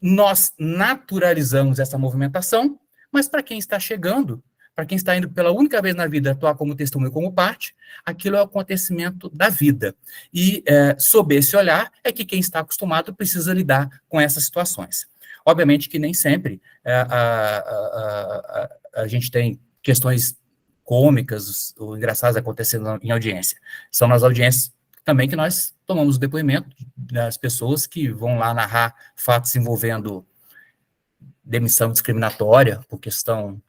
nós naturalizamos essa movimentação, mas para quem está chegando, para quem está indo pela única vez na vida atuar como testemunho, como parte, aquilo é o acontecimento da vida. E, sob esse olhar, é que quem está acostumado precisa lidar com essas situações. Obviamente que nem sempre a gente tem questões cômicas ou engraçadas acontecendo em audiência. São nas audiências também que nós tomamos o depoimento das pessoas que vão lá narrar fatos envolvendo demissão discriminatória por questão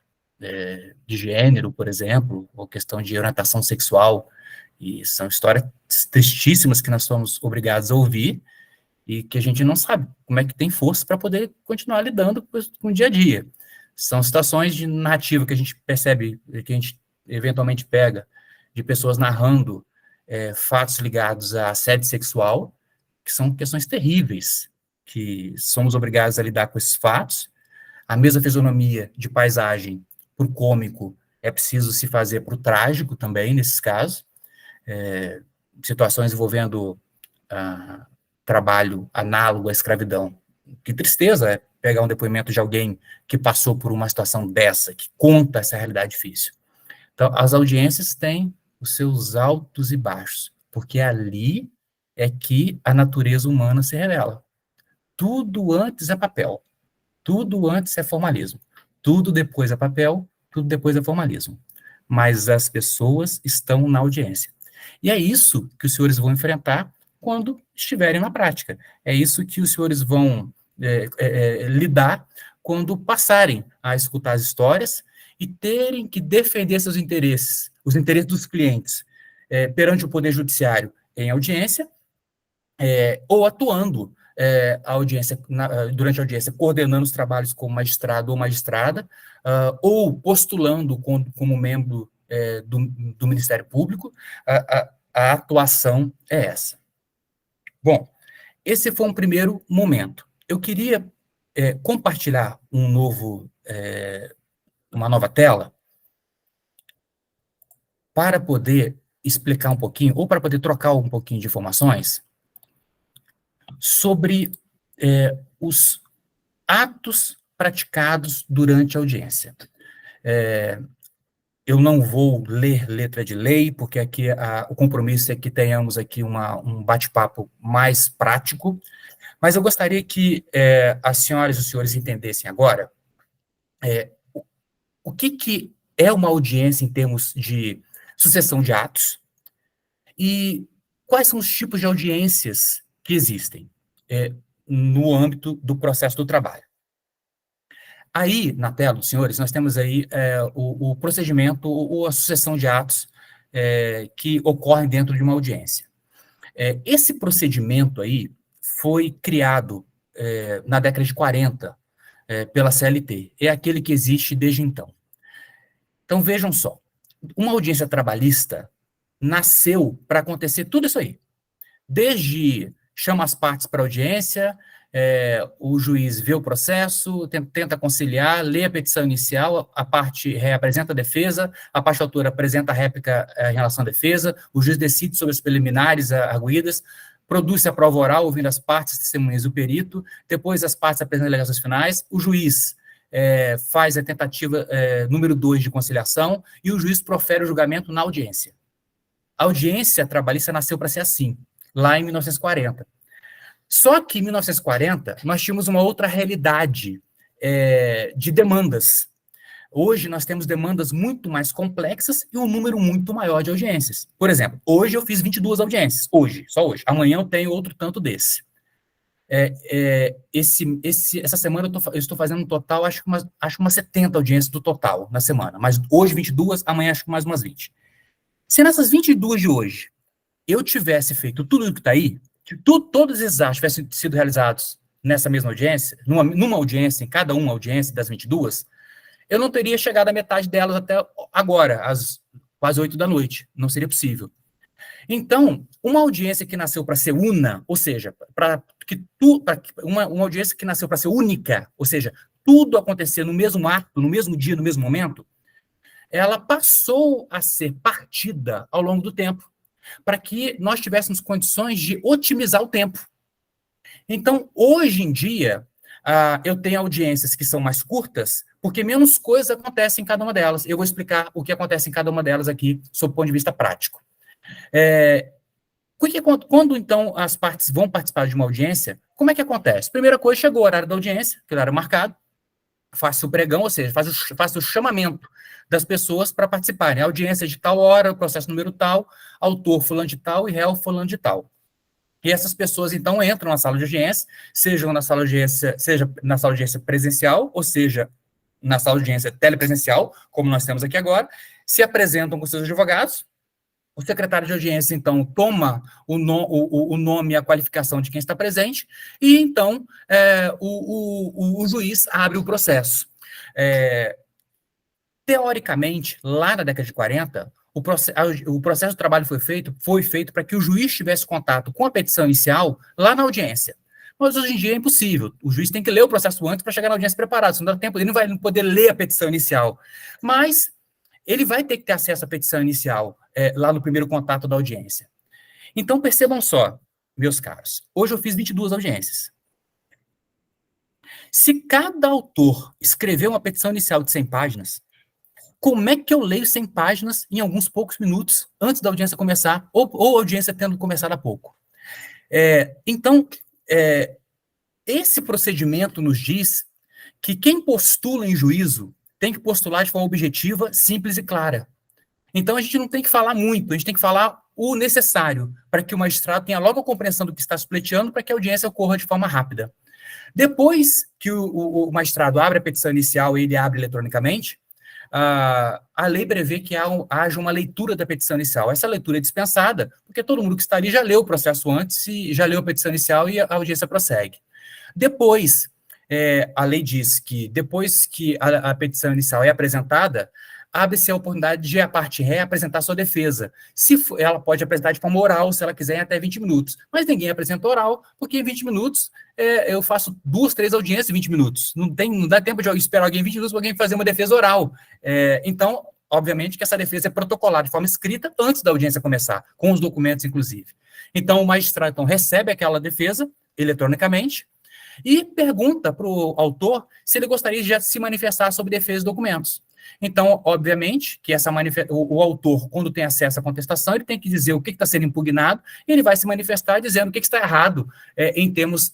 de gênero, por exemplo, ou questão de orientação sexual, e são histórias tristíssimas que nós somos obrigados a ouvir e que a gente não sabe como é que tem força para poder continuar lidando com o dia a dia. São situações de narrativa que a gente percebe, que a gente eventualmente pega, de pessoas narrando fatos ligados a assédio sexual, que são questões terríveis, que somos obrigados a lidar com esses fatos. A mesma fisionomia de paisagem para o cômico é preciso se fazer para o trágico também, nesses casos. Situações envolvendo trabalho análogo à escravidão. Que tristeza é pegar um depoimento de alguém que passou por uma situação dessa, que conta essa realidade difícil. Então, as audiências têm os seus altos e baixos, porque ali é que a natureza humana se revela. Tudo antes é papel, tudo antes é formalismo, tudo depois é papel, tudo depois é formalismo. Mas as pessoas estão na audiência. E é isso que os senhores vão enfrentar quando estiverem na prática. É isso que os senhores vão lidar quando passarem a escutar as histórias e terem que defender seus interesses, os interesses dos clientes, perante o Poder Judiciário em audiência, ou atuando a audiência, durante a audiência, coordenando os trabalhos como magistrado ou magistrada, ou postulando como membro do Ministério Público. A atuação é essa. Bom, esse foi um primeiro momento. Eu queria compartilhar uma nova tela para poder explicar um pouquinho, ou para poder trocar um pouquinho de informações sobre os atos praticados durante a audiência. Eu não vou ler letra de lei, porque aqui o compromisso é que tenhamos aqui um bate-papo mais prático, mas eu gostaria que as senhoras e os senhores entendessem agora o que é uma audiência em termos de sucessão de atos e quais são os tipos de audiências que existem no âmbito do processo do trabalho. Aí, na tela, senhores, nós temos aí o procedimento ou a sucessão de atos que ocorrem dentro de uma audiência. Esse procedimento aí foi criado na década de 40 pela CLT. É aquele que existe desde então. Então, vejam só. Uma audiência trabalhista nasceu para acontecer tudo isso aí. Desde chama as partes para audiência, o juiz vê o processo, tenta conciliar, lê a petição inicial, a parte apresenta a defesa, a parte autora apresenta a réplica em relação à defesa, o juiz decide sobre as preliminares arguídas, produz a prova oral, ouvindo as partes, testemunhas do perito, depois as partes apresentam alegações finais, o juiz faz a tentativa número 2 de conciliação e o juiz profere o julgamento na audiência. A audiência trabalhista nasceu para ser assim, lá em 1940. Só que em 1940, nós tínhamos uma outra realidade de demandas. Hoje, nós temos demandas muito mais complexas e um número muito maior de audiências. Por exemplo, hoje eu fiz 22 audiências, só hoje. Amanhã eu tenho outro tanto desse. Essa semana eu estou fazendo um total, acho umas 70 audiências do total na semana, mas hoje 22, amanhã acho que mais umas 20. Se nessas 22 de hoje eu tivesse feito tudo o que está aí, que todos esses atos tivessem sido realizados nessa mesma audiência, numa audiência, em cada uma audiência das 22, eu não teria chegado à metade delas até agora, às quase 8 da noite. Não seria possível. Então, uma audiência que nasceu para ser una, ou seja, uma audiência que nasceu para ser única, ou seja, tudo acontecer no mesmo ato, no mesmo dia, no mesmo momento, ela passou a ser partida ao longo do tempo, para que nós tivéssemos condições de otimizar o tempo. Então, hoje em dia, eu tenho audiências que são mais curtas, porque menos coisas acontecem em cada uma delas. Eu vou explicar o que acontece em cada uma delas aqui, sob o ponto de vista prático. Quando, então, as partes vão participar de uma audiência, como é que acontece? Primeira coisa, chegou o horário da audiência, que era marcado, faça o pregão, ou seja, faça o chamamento das pessoas para participarem. Audiência de tal hora, processo número tal, autor fulano de tal e réu fulano de tal. E essas pessoas, então, entram na sala de audiência, seja na sala de audiência presencial, ou seja, na sala de audiência telepresencial, como nós temos aqui agora, se apresentam com seus advogados, o secretário de audiência, então, toma o nome e a qualificação de quem está presente, e, então, o juiz abre o processo. Teoricamente, lá na década de 40, o processo de trabalho foi feito para que o juiz tivesse contato com a petição inicial lá na audiência. Mas hoje em dia é impossível. O juiz tem que ler o processo antes para chegar na audiência preparado, senão não dá tempo, ele não vai poder ler a petição inicial. Mas ele vai ter que ter acesso à petição inicial lá no primeiro contato da audiência. Então, percebam só, meus caros, hoje eu fiz 22 audiências. Se cada autor escrever uma petição inicial de 100 páginas, como é que eu leio 100 páginas em alguns poucos minutos antes da audiência começar, ou a audiência tendo começado há pouco? Então, esse procedimento nos diz que quem postula em juízo tem que postular de forma objetiva, simples e clara. Então, a gente não tem que falar muito, a gente tem que falar o necessário para que o magistrado tenha logo a compreensão do que está supleteando para que a audiência ocorra de forma rápida. Depois que o magistrado abre a petição inicial e ele abre eletronicamente, a lei prevê que haja uma leitura da petição inicial. Essa leitura é dispensada, porque todo mundo que está ali já leu o processo antes, e já leu a petição inicial e a audiência prossegue. Depois, a lei diz que depois que a petição inicial é apresentada, abre-se a oportunidade de a parte ré apresentar sua defesa. Ela pode apresentar de forma oral, se ela quiser, em até 20 minutos. Mas ninguém apresenta oral, porque em 20 minutos eu faço 2, 3 audiências em 20 minutos. Não dá tempo de esperar alguém 20 minutos para alguém fazer uma defesa oral. Então, obviamente, que essa defesa é protocolada de forma escrita antes da audiência começar, com os documentos, inclusive. Então, o magistrado recebe aquela defesa eletronicamente e pergunta para o autor se ele gostaria de se manifestar sobre defesa e documentos. Então, obviamente, que o autor, quando tem acesso à contestação, ele tem que dizer o que está sendo impugnado, e ele vai se manifestar dizendo o que está errado em termos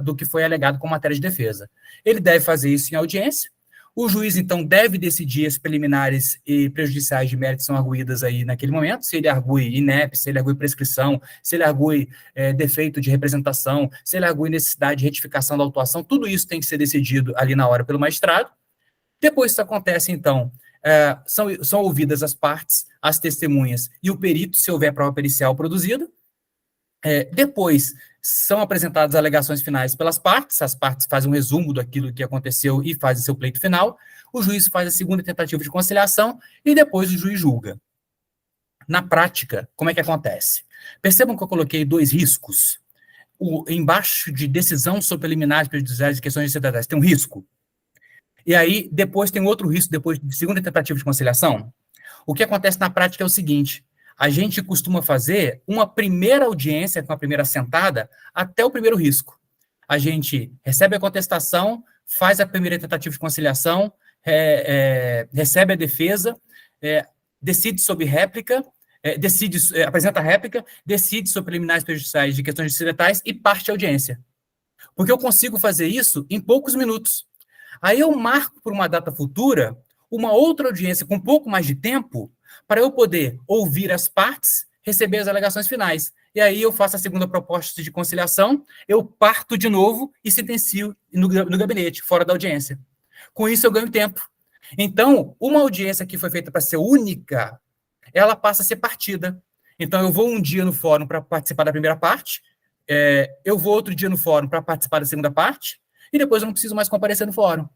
do que foi alegado com matéria de defesa. Ele deve fazer isso em audiência. O juiz, então, deve decidir as preliminares e prejudiciais de mérito que são arguídas aí naquele momento, se ele argue inépcia, se ele argue prescrição, se ele argue defeito de representação, se ele argue necessidade de retificação da autuação, tudo isso tem que ser decidido ali na hora pelo magistrado. Depois isso acontece, então, são ouvidas as partes, as testemunhas e o perito, se houver prova pericial produzida. Depois são apresentadas alegações finais pelas partes, as partes fazem um resumo daquilo que aconteceu e fazem seu pleito final, o juiz faz a segunda tentativa de conciliação e depois o juiz julga. Na prática, como é que acontece? Percebam que eu coloquei 2 riscos. Embaixo de decisão sobre preliminares, prejudiciais e questões estatais, tem um risco. E aí, depois tem outro risco, depois de segunda tentativa de conciliação. O que acontece na prática é o seguinte: a gente costuma fazer uma primeira audiência, com a primeira sentada, até o primeiro risco. A gente recebe a contestação, faz a primeira tentativa de conciliação, recebe a defesa, decide sobre réplica, apresenta a réplica, decide sobre preliminares prejudiciais de questões incidentais e parte a audiência. Porque eu consigo fazer isso em poucos minutos. Aí eu marco por uma data futura uma outra audiência com um pouco mais de tempo para eu poder ouvir as partes, receber as alegações finais. E aí eu faço a segunda proposta de conciliação, eu parto de novo e sentencio no gabinete, fora da audiência. Com isso eu ganho tempo. Então, uma audiência que foi feita para ser única, ela passa a ser partida. Então, eu vou um dia no fórum para participar da primeira parte, eu vou outro dia no fórum para participar da segunda parte, e depois eu não preciso mais comparecer no fórum.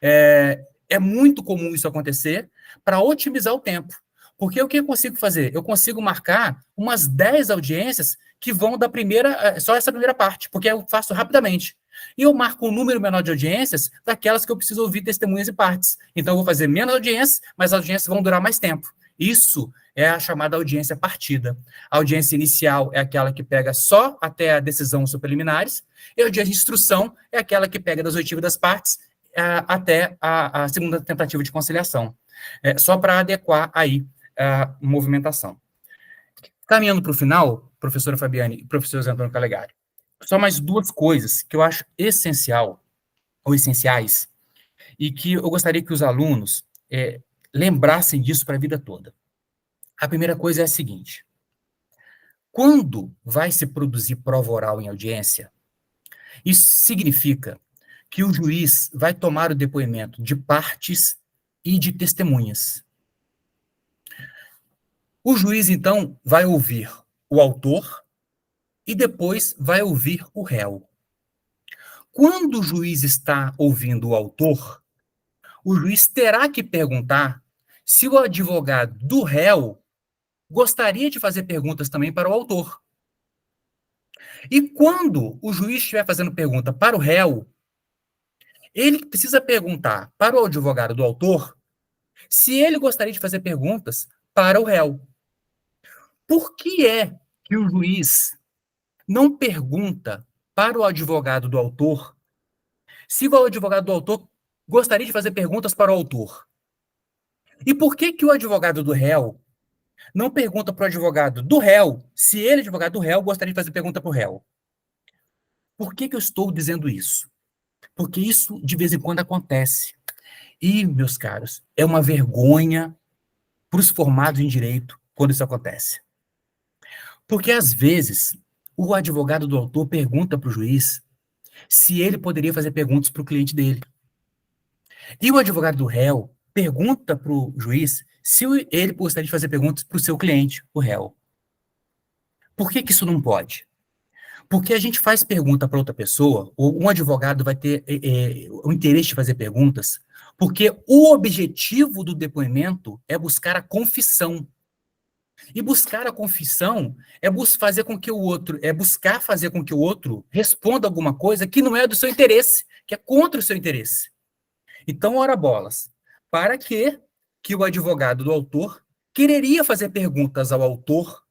É muito comum isso acontecer para otimizar o tempo. Porque o que eu consigo fazer? Eu consigo marcar umas 10 audiências que vão da primeira, só essa primeira parte, porque eu faço rapidamente. E eu marco um número menor de audiências daquelas que eu preciso ouvir testemunhas e partes. Então, eu vou fazer menos audiências, mas as audiências vão durar mais tempo. Isso é a chamada audiência partida. A audiência inicial é aquela que pega só até a decisão sobre preliminares, e a audiência de instrução é aquela que pega das oitivas das partes até a segunda tentativa de conciliação. Só para adequar aí a movimentação. Caminhando para o final, professora Fabiane e professor Zé Antônio Calegari, só mais 2 coisas que eu acho essenciais, e que eu gostaria que os alunos lembrassem disso para a vida toda. A primeira coisa é a seguinte: quando vai se produzir prova oral em audiência, isso significa que o juiz vai tomar o depoimento de partes e de testemunhas. O juiz, então, vai ouvir o autor e depois vai ouvir o réu. Quando o juiz está ouvindo o autor, o juiz terá que perguntar se o advogado do réu gostaria de fazer perguntas também para o autor. E quando o juiz estiver fazendo pergunta para o réu, ele precisa perguntar para o advogado do autor se ele gostaria de fazer perguntas para o réu. Por que é que o juiz não pergunta para o advogado do autor se o advogado do autor gostaria de fazer perguntas para o autor. E por que que o advogado do réu não pergunta para o advogado do réu se ele, advogado do réu, gostaria de fazer pergunta para o réu? Por que que eu estou dizendo isso? Porque isso, de vez em quando, acontece. E, meus caros, é uma vergonha para os formados em direito quando isso acontece. Porque, às vezes, o advogado do autor pergunta para o juiz se ele poderia fazer perguntas para o cliente dele. E o advogado do réu pergunta para o juiz se ele gostaria de fazer perguntas para o seu cliente, o réu. Por que que isso não pode? Porque a gente faz pergunta para outra pessoa, ou um advogado vai ter o interesse de fazer perguntas, porque o objetivo do depoimento é buscar a confissão. E buscar a confissão é fazer com que o outro, é buscar fazer com que o outro responda alguma coisa que não é do seu interesse, que é contra o seu interesse. Então, ora bolas, para que o advogado do autor quereria fazer perguntas ao autor,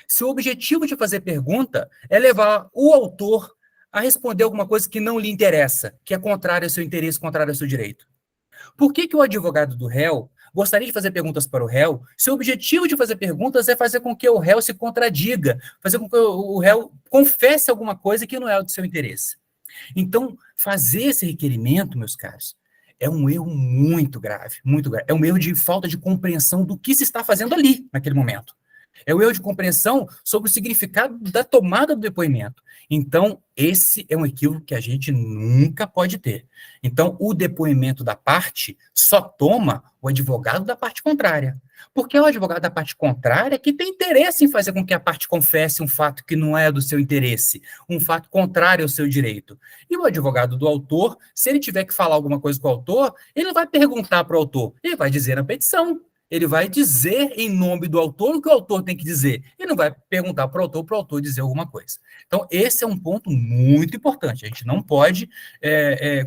se o objetivo de fazer pergunta é levar o autor a responder alguma coisa que não lhe interessa, que é contrária ao seu interesse, contrária ao seu direito? Por que que o advogado do réu gostaria de fazer perguntas para o réu, se o objetivo de fazer perguntas é fazer com que o réu se contradiga, fazer com que o réu confesse alguma coisa que não é do seu interesse? Então, fazer esse requerimento, meus caros, é um erro muito grave, muito grave. É um erro de falta de compreensão do que se está fazendo ali, naquele momento. É o erro de compreensão sobre o significado da tomada do depoimento. Então, esse é um equívoco que a gente nunca pode ter. Então, o depoimento da parte só toma o advogado da parte contrária. Porque é o advogado da parte contrária que tem interesse em fazer com que a parte confesse um fato que não é do seu interesse, um fato contrário ao seu direito. E o advogado do autor, se ele tiver que falar alguma coisa com o autor, ele não vai perguntar para o autor, ele vai dizer na petição. Ele vai dizer em nome do autor o que o autor tem que dizer. Ele não vai perguntar para o autor dizer alguma coisa. Então, esse é um ponto muito importante. A gente não pode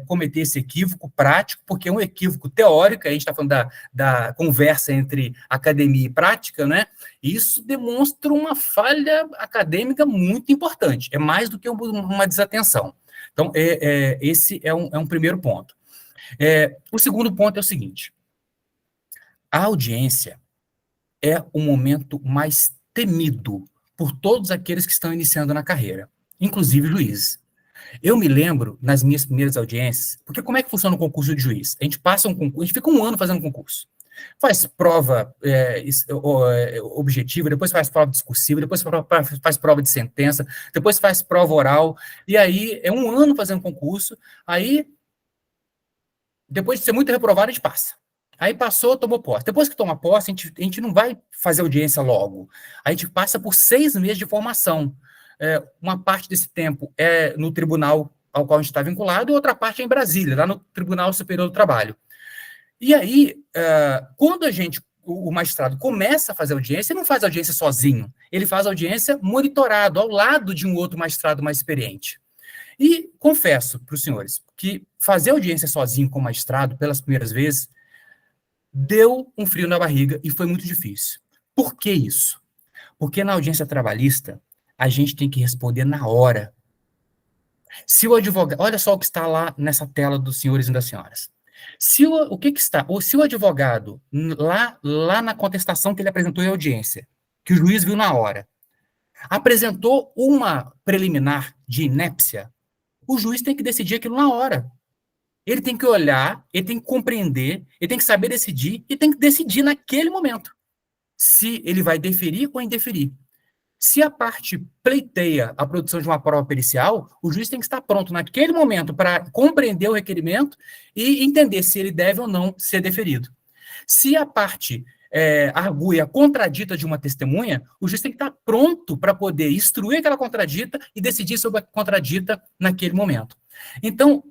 cometer esse equívoco prático, porque é um equívoco teórico. A gente está falando da conversa entre academia e prática, né? Isso demonstra uma falha acadêmica muito importante. É mais do que uma desatenção. Então, esse é um primeiro ponto. O segundo ponto é o seguinte. A audiência é o momento mais temido por todos aqueles que estão iniciando na carreira, inclusive juízes. Eu me lembro, nas minhas primeiras audiências, porque como é que funciona o concurso de juiz? A gente passa um concurso, a gente fica um ano fazendo concurso. Faz prova objetiva, depois faz prova discursiva, depois faz prova de sentença, depois faz prova oral, e aí é um ano fazendo concurso, aí, depois de ser muito reprovado, a gente passa. Aí passou, tomou posse. Depois que toma posse, a gente não vai fazer audiência logo. A gente passa por 6 meses de formação. Uma parte desse tempo é no tribunal ao qual a gente está vinculado e outra parte é em Brasília, lá no Tribunal Superior do Trabalho. E aí, quando o magistrado começa a fazer audiência, ele não faz audiência sozinho. Ele faz audiência monitorado, ao lado de um outro magistrado mais experiente. E confesso para os senhores que fazer audiência sozinho com o magistrado, pelas primeiras vezes, deu um frio na barriga e foi muito difícil. Por que isso? Porque na audiência trabalhista, a gente tem que responder na hora. Se o advogado, olha só o que está lá nessa tela dos senhores e das senhoras. Se o advogado, lá na contestação que ele apresentou em audiência, que o juiz viu na hora, apresentou uma preliminar de inépcia, o juiz tem que decidir aquilo na hora. Ele tem que olhar, ele tem que compreender, ele tem que saber decidir e tem que decidir naquele momento se ele vai deferir ou indeferir. Se a parte pleiteia a produção de uma prova pericial, o juiz tem que estar pronto naquele momento para compreender o requerimento e entender se ele deve ou não ser deferido. Se a parte arguia contradita de uma testemunha, o juiz tem que estar pronto para poder instruir aquela contradita e decidir sobre a contradita naquele momento. Então,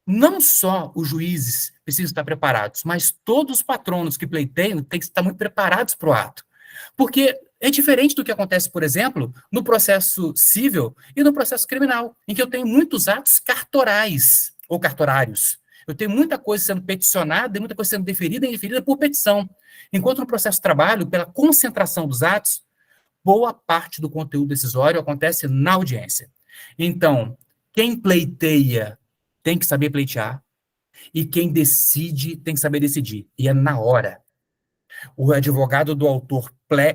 não só os juízes precisam estar preparados, mas todos os patronos que pleiteiam têm que estar muito preparados para o ato. Porque é diferente do que acontece, por exemplo, no processo civil e no processo criminal, em que eu tenho muitos atos cartorais ou cartorários. Eu tenho muita coisa sendo peticionada e muita coisa sendo deferida e indeferida por petição. Enquanto no processo de trabalho, pela concentração dos atos, boa parte do conteúdo decisório acontece na audiência. Então, quem pleiteia tem que saber pleitear, e quem decide tem que saber decidir, e é na hora. O advogado do autor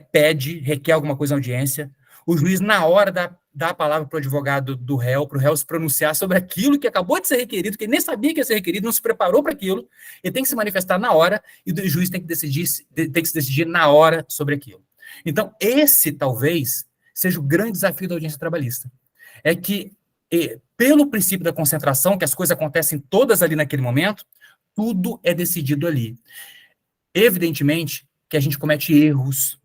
pede, requer alguma coisa na audiência, o juiz, na hora, dá a palavra para o advogado do réu, para o réu se pronunciar sobre aquilo que acabou de ser requerido, que ele nem sabia que ia ser requerido, não se preparou para aquilo, ele tem que se manifestar na hora, e o juiz tem que se decidir na hora sobre aquilo. Então, esse, talvez, seja o grande desafio da audiência trabalhista. É que, pelo princípio da concentração, que as coisas acontecem todas ali naquele momento, tudo é decidido ali. Evidentemente que a gente comete erros,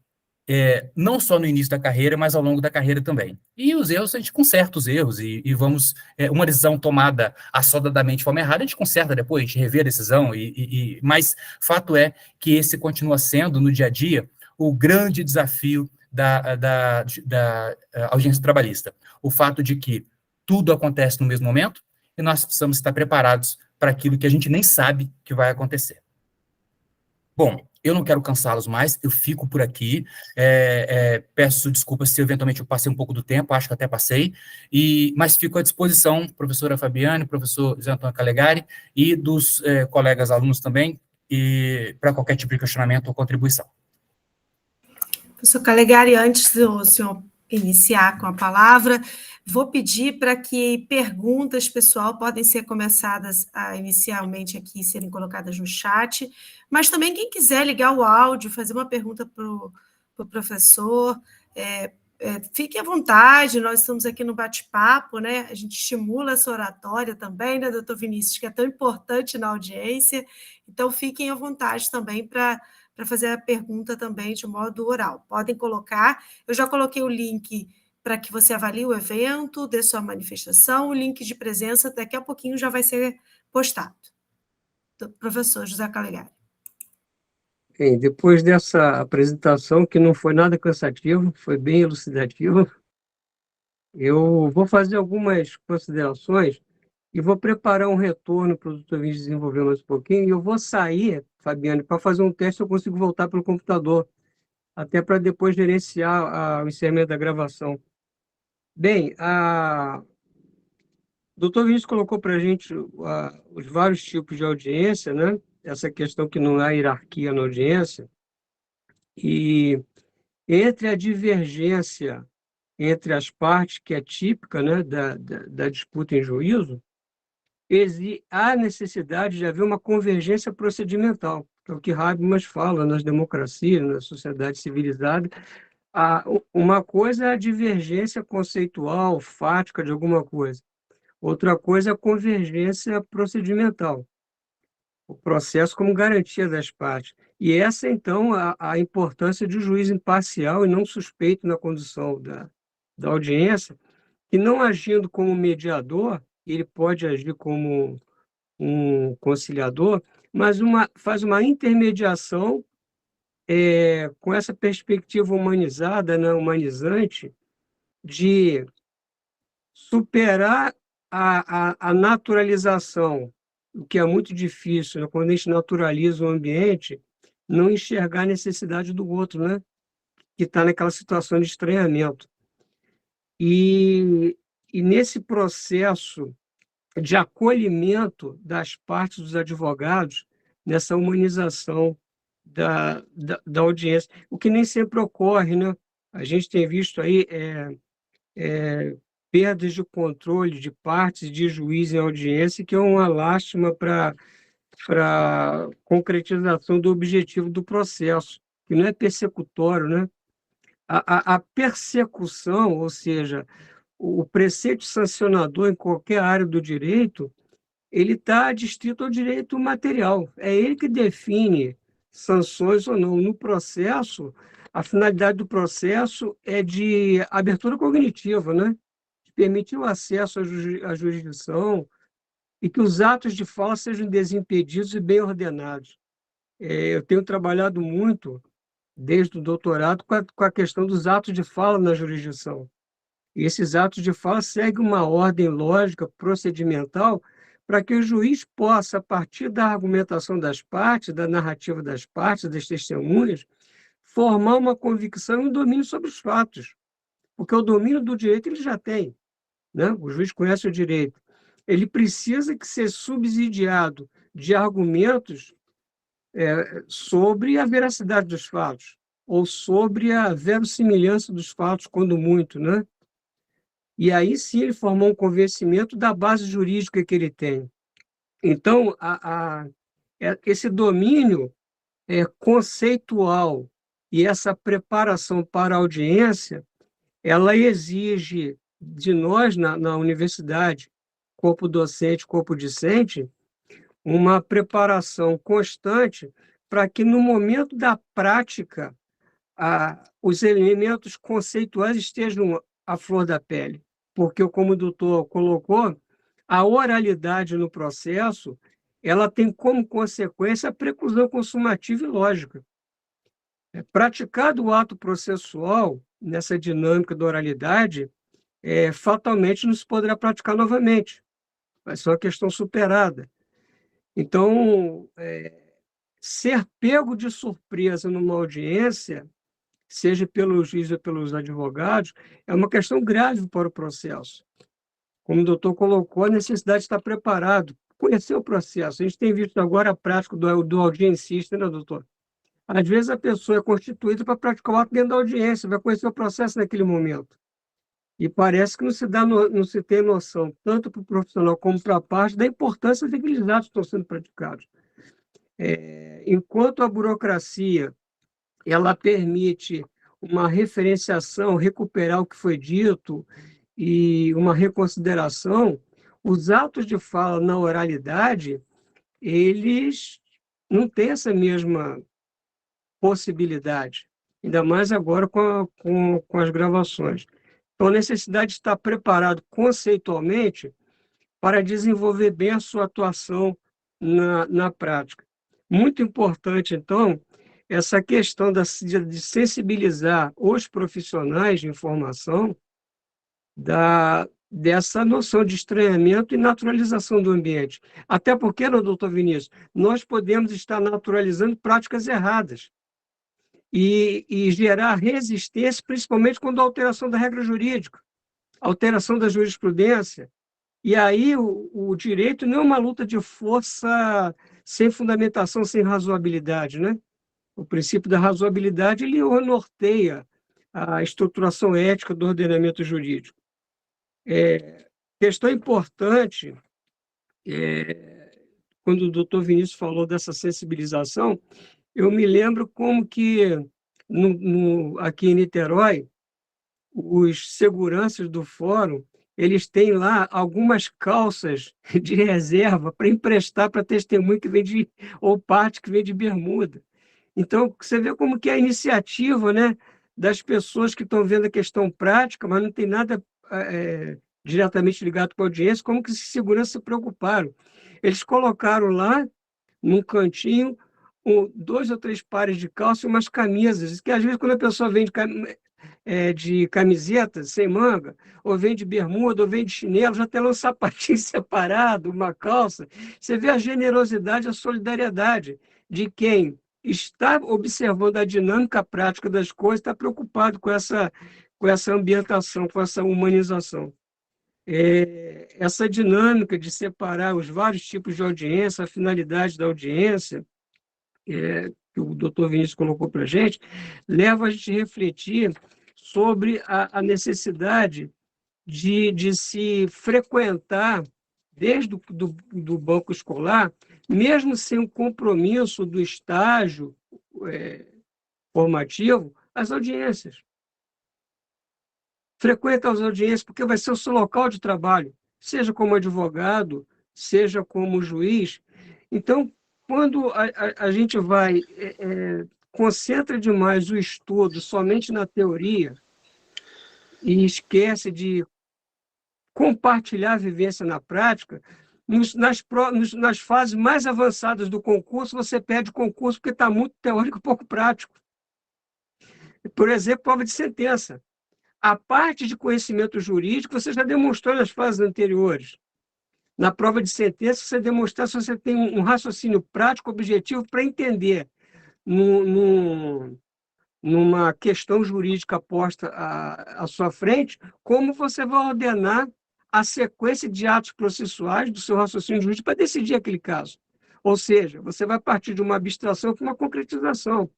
não só no início da carreira, mas ao longo da carreira também. E os erros, a gente conserta os erros, e vamos... uma decisão tomada assodadamente de forma errada, a gente conserta depois, a gente revê a decisão, mas fato é que esse continua sendo, no dia a dia, o grande desafio da audiência trabalhista. O fato de que tudo acontece no mesmo momento, e nós precisamos estar preparados para aquilo que a gente nem sabe que vai acontecer. Bom, eu não quero cansá-los mais, eu fico por aqui, peço desculpas se eventualmente eu passei um pouco do tempo, acho que até passei, mas fico à disposição, professora Fabiane, professor José Antônio Calegari, e dos colegas alunos também, para qualquer tipo de questionamento ou contribuição. Professor Calegari, antes do senhor iniciar com a palavra, vou pedir para que perguntas, pessoal, podem ser começadas inicialmente aqui, serem colocadas no chat, mas também quem quiser ligar o áudio, fazer uma pergunta para o professor, fique à vontade, nós estamos aqui no bate-papo, né? A gente estimula essa oratória também, né, doutor Vinícius, que é tão importante na audiência, então fiquem à vontade também para fazer a pergunta também de modo oral. Podem colocar, eu já coloquei o link para que você avalie o evento, dê sua manifestação, o link de presença daqui a pouquinho já vai ser postado. Professor José Calegari. Bem, depois dessa apresentação, que não foi nada cansativa, foi bem elucidativa, eu vou fazer algumas considerações e vou preparar um retorno para o doutor Vinícius desenvolver mais um pouquinho, e eu vou sair, Fabiane, para fazer um teste, eu consigo voltar pelo computador, até para depois gerenciar o encerramento da gravação. Bem, o doutor Vinícius colocou para a gente os vários tipos de audiência, né? Essa questão que não há hierarquia na audiência, e entre a divergência entre as partes, que é típica, né, da disputa em juízo, há necessidade de haver uma convergência procedimental, que é o que Habermas fala nas democracias, na sociedade civilizada. Uma coisa é a divergência conceitual, fática de alguma coisa. Outra coisa é a convergência procedimental, o processo como garantia das partes. E essa, então, a importância de um juiz imparcial e não suspeito na condução da audiência, que não agindo como mediador, ele pode agir como um conciliador, mas faz uma intermediação com essa perspectiva humanizada, né, humanizante, de superar a naturalização, o que é muito difícil, né? Quando a gente naturaliza o ambiente, não enxergar a necessidade do outro, né? Que está naquela situação de estranhamento. E nesse processo de acolhimento das partes dos advogados, nessa humanização da audiência, o que nem sempre ocorre, né? A gente tem visto aí perdas de controle de partes de juiz em audiência, que é uma lástima para a concretização do objetivo do processo, que não é persecutório, né? A persecução, ou seja, o preceito sancionador em qualquer área do direito, ele está adstrito ao direito material. É ele que define sanções ou não. No processo, a finalidade do processo é de abertura cognitiva, né? De permitir o acesso à jurisdição e que os atos de fala sejam desimpedidos e bem ordenados. Eu tenho trabalhado muito, desde o doutorado, com a questão dos atos de fala na jurisdição. E esses atos de fala seguem uma ordem lógica, procedimental, para que o juiz possa, a partir da argumentação das partes, da narrativa das partes, das testemunhas, formar uma convicção e um domínio sobre os fatos, porque o domínio do direito ele já tem, né? O juiz conhece o direito. Ele precisa que ser subsidiado de argumentos sobre a veracidade dos fatos, ou sobre a verossimilhança dos fatos, quando muito, né? E aí sim ele formou um convencimento da base jurídica que ele tem. Então, esse domínio conceitual e essa preparação para a audiência, ela exige de nós, na universidade, corpo docente, corpo discente, uma preparação constante para que, no momento da prática, os elementos conceituais estejam à flor da pele. Porque, como o doutor colocou, a oralidade no processo ela tem como consequência a preclusão consumativa e lógica. Praticado o ato processual, nessa dinâmica da oralidade, fatalmente não se poderá praticar novamente. Vai ser uma questão superada. Então, ser pego de surpresa numa audiência, seja pelo juiz ou pelos advogados, é uma questão grave para o processo. Como o doutor colocou, a necessidade de estar preparado, conhecer o processo. A gente tem visto agora a prática do audiencista, né, doutor? Às vezes a pessoa é constituída para praticar o ato dentro da audiência, vai conhecer o processo naquele momento. E parece que não se tem noção, tanto para o profissional como para a parte, da importância daqueles atos que estão sendo praticados. Enquanto a burocracia ela permite uma referenciação, recuperar o que foi dito e uma reconsideração, os atos de fala na oralidade, eles não têm essa mesma possibilidade, ainda mais agora com as gravações. Então, a necessidade de estar preparado conceitualmente para desenvolver bem a sua atuação na prática. Muito importante, então, essa questão de sensibilizar os profissionais de informação dessa noção de estranhamento e naturalização do ambiente. Até porque, doutor Vinícius, nós podemos estar naturalizando práticas erradas e gerar resistência, principalmente quando há alteração da regra jurídica, alteração da jurisprudência. E aí o direito não é uma luta de força sem fundamentação, sem razoabilidade, né? O princípio da razoabilidade ele norteia a estruturação ética do ordenamento jurídico. Questão importante, quando o doutor Vinícius falou dessa sensibilização, eu me lembro como que aqui em Niterói, os seguranças do fórum, eles têm lá algumas calças de reserva para emprestar para testemunho que vem ou parte que vem de bermuda. Então, você vê como que é a iniciativa, né, das pessoas que estão vendo a questão prática, mas não tem nada diretamente ligado com a audiência, como que os seguranças se preocuparam. Eles colocaram lá, num cantinho, 2 ou 3 pares de calça e umas camisas, que às vezes quando a pessoa vem de camiseta sem manga, ou vem de bermuda, ou vem de chinelo, já tem lá um sapatinho separado, uma calça. Você vê a generosidade, a solidariedade de quem está observando a dinâmica prática das coisas, está preocupado com essa ambientação, com essa humanização. Essa dinâmica de separar os vários tipos de audiência, a finalidade da audiência, que o doutor Vinícius colocou para a gente, leva a gente a refletir sobre a necessidade de se frequentar, desde do banco escolar, mesmo sem o compromisso do estágio formativo, as audiências. Frequenta as audiências, porque vai ser o seu local de trabalho, seja como advogado, seja como juiz. Então, quando a gente concentra demais o estudo somente na teoria e esquece de compartilhar a vivência na prática, nas fases mais avançadas do concurso, você perde o concurso porque está muito teórico e pouco prático. Por exemplo, prova de sentença. A parte de conhecimento jurídico você já demonstrou nas fases anteriores. Na prova de sentença, você demonstrar se você tem um raciocínio prático, objetivo, para entender num numa questão jurídica posta à sua frente, como você vai ordenar a sequência de atos processuais do seu raciocínio jurídico para decidir aquele caso. Ou seja, você vai partir de uma abstração para uma concretização.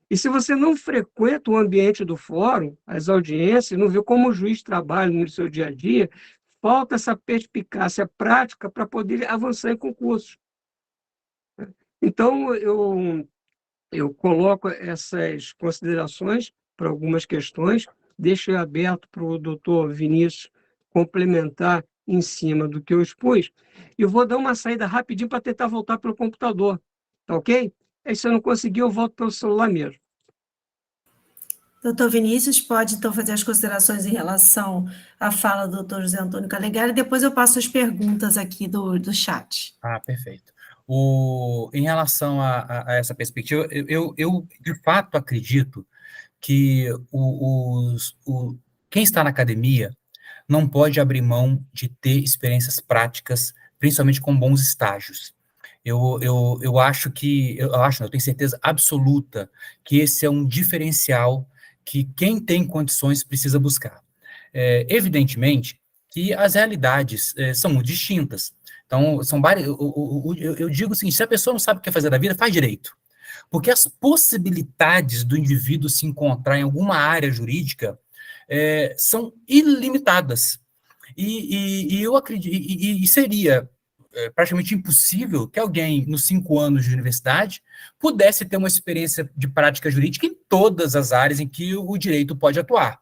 E se você não frequenta o ambiente do fórum, as audiências, não vê como o juiz trabalha no seu dia a dia, falta essa perspicácia prática para poder avançar em concursos. Então, eu coloco essas considerações para algumas questões, deixo aberto para o doutor Vinícius complementar em cima do que eu expus, e eu vou dar uma saída rapidinho para tentar voltar pelo computador, tá ok? Aí, se eu não conseguir, eu volto pelo celular mesmo. Doutor Vinícius, pode então fazer as considerações em relação à fala do doutor José Antônio Calegari, e depois eu passo as perguntas aqui do chat. Perfeito. Em relação a essa perspectiva, eu de fato acredito que quem está na academia não pode abrir mão de ter experiências práticas, principalmente com bons estágios. Eu acho eu tenho certeza absoluta que esse é um diferencial que quem tem condições precisa buscar. Evidentemente que as realidades são muito distintas. Então, são várias. Eu digo o seguinte: se a pessoa não sabe o que fazer da vida, faz direito. Porque as possibilidades do indivíduo se encontrar em alguma área jurídica são ilimitadas. E eu acredito, e seria praticamente impossível que alguém, nos 5 anos de universidade, pudesse ter uma experiência de prática jurídica em todas as áreas em que o direito pode atuar.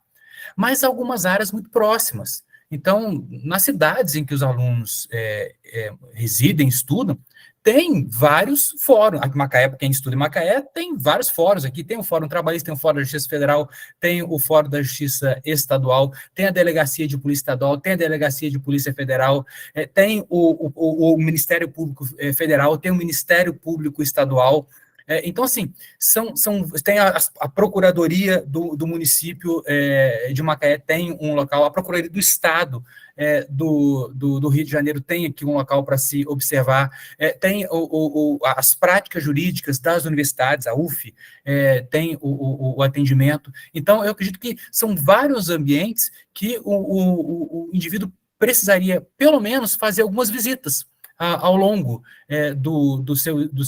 Mas algumas áreas muito próximas. Então, nas cidades em que os alunos residem, estudam, tem vários fóruns. Aqui em Macaé, quem estuda em Macaé, tem vários fóruns aqui. Tem o Fórum Trabalhista, tem o Fórum da Justiça Federal, tem o Fórum da Justiça Estadual, tem a Delegacia de Polícia Estadual, tem a Delegacia de Polícia Federal, tem o Ministério Público Federal, tem o Ministério Público Estadual. Então, assim, tem a Procuradoria do município de Macaé, tem um local, a Procuradoria do Estado do Rio de Janeiro tem aqui um local para se observar, tem as práticas jurídicas das universidades, a UF, tem o atendimento. Então, eu acredito que são vários ambientes que o indivíduo precisaria, pelo menos, fazer algumas visitas ao longo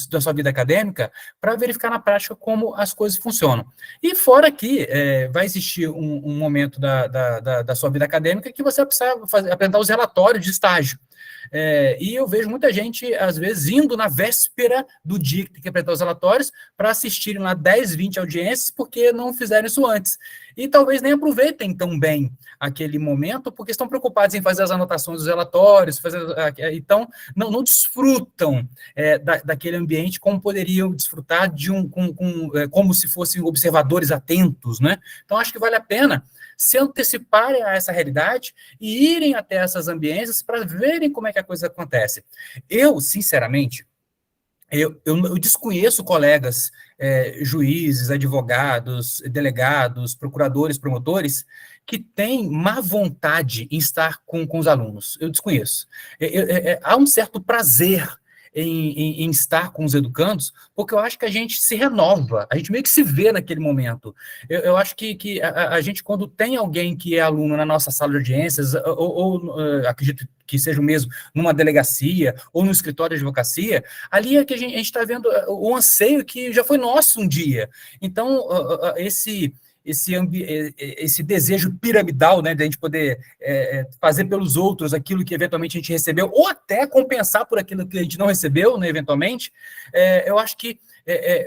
da sua vida acadêmica, para verificar na prática como as coisas funcionam. E fora que vai existir um momento da sua vida acadêmica que você vai precisar apresentar os relatórios de estágio. E eu vejo muita gente, às vezes, indo na véspera do dia que tem que apresentar os relatórios para assistirem lá 10, 20 audiências, porque não fizeram isso antes. E talvez nem aproveitem tão bem aquele momento, porque estão preocupados em fazer as anotações dos relatórios, então não desfrutam daquele ambiente como poderiam desfrutar como se fossem observadores atentos, né? Então, acho que vale a pena se anteciparem a essa realidade e irem até essas ambiências para verem como é que a coisa acontece. Eu, sinceramente, eu desconheço colegas juízes, advogados, delegados, procuradores, promotores, que têm má vontade em estar com os alunos. Eu desconheço. Há um certo prazer em estar com os educandos, porque eu acho que a gente se renova, a gente meio que se vê naquele momento. Eu acho que a gente, quando tem alguém que é aluno na nossa sala de audiências, ou acredito que seja o mesmo numa delegacia, ou no escritório de advocacia, ali é que a gente está vendo o anseio que já foi nosso um dia. Então, esse desejo piramidal, né, de a gente poder fazer pelos outros aquilo que eventualmente a gente recebeu, ou até compensar por aquilo que a gente não recebeu, né, eventualmente, eu acho que